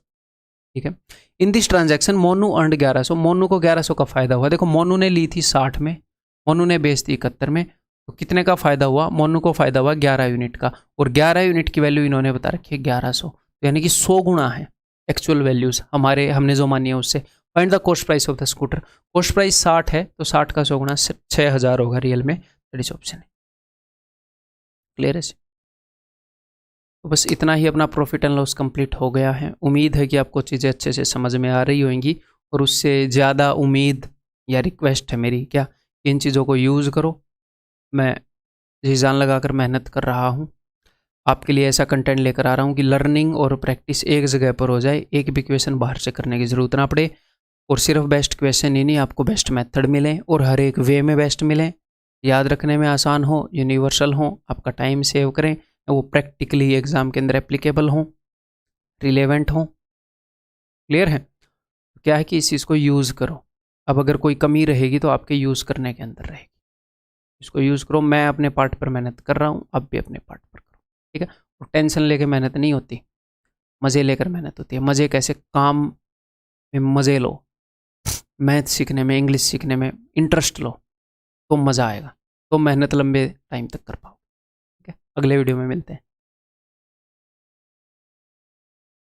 ठीक है। In this transaction Monu earned 1100, Monu को 1100 का फायदा हुआ। देखो मोनू ने ली थी 60 में, मोनू ने बेच दी 71 में, तो कितने का फायदा हुआ, मोनू को फायदा हुआ 11 यूनिट का, और 11 यूनिट की वैल्यू इन्होंने बता रखी है 1100, यानी कि 100 गुना है एक्चुअल वैल्यूज हमने जो मानी है उससे। Find the cost price of the scooter, cost price 60 है तो 60 का 100 गुना 6000 होगा रियल में, दैट इज ऑप्शन है। क्लियर है? तो बस इतना ही अपना प्रॉफिट एंड लॉस कंप्लीट हो गया है। उम्मीद है कि आपको चीज़ें अच्छे से समझ में आ रही होंगी, और उससे ज़्यादा उम्मीद या रिक्वेस्ट है मेरी क्या, इन चीज़ों को यूज़ करो। मैं जी जान लगाकर मेहनत कर रहा हूँ, आपके लिए ऐसा कंटेंट लेकर आ रहा हूँ कि लर्निंग और प्रैक्टिस एक जगह पर हो जाए, एक भी क्वेश्चन बाहर से करने की ज़रूरत ना पड़े, और सिर्फ बेस्ट क्वेश्चन ही नहीं, आपको बेस्ट मेथड मिले और हर एक वे में बेस्ट मिले, याद रखने में आसान हो, यूनिवर्सल हो, आपका टाइम सेव करें, वो प्रैक्टिकली एग्जाम के अंदर एप्लीकेबल हों, रिलेवेंट हों। क्लियर है? क्या है कि इस चीज़ को यूज़ करो। अब अगर कोई कमी रहेगी तो आपके यूज़ करने के अंदर रहेगी, इसको यूज़ करो। मैं अपने पार्ट पर मेहनत कर रहा हूँ, आप भी अपने पार्ट पर करो, ठीक है। और टेंशन लेके मेहनत नहीं होती, मज़े लेकर मेहनत होती है। मज़े कैसे? काम में मज़े लो, मैथ सीखने में, इंग्लिश सीखने में इंटरेस्ट लो, तो मज़ा आएगा, तो मेहनत लंबे टाइम तक कर पाओ, ठीक है। अगले वीडियो में मिलते हैं।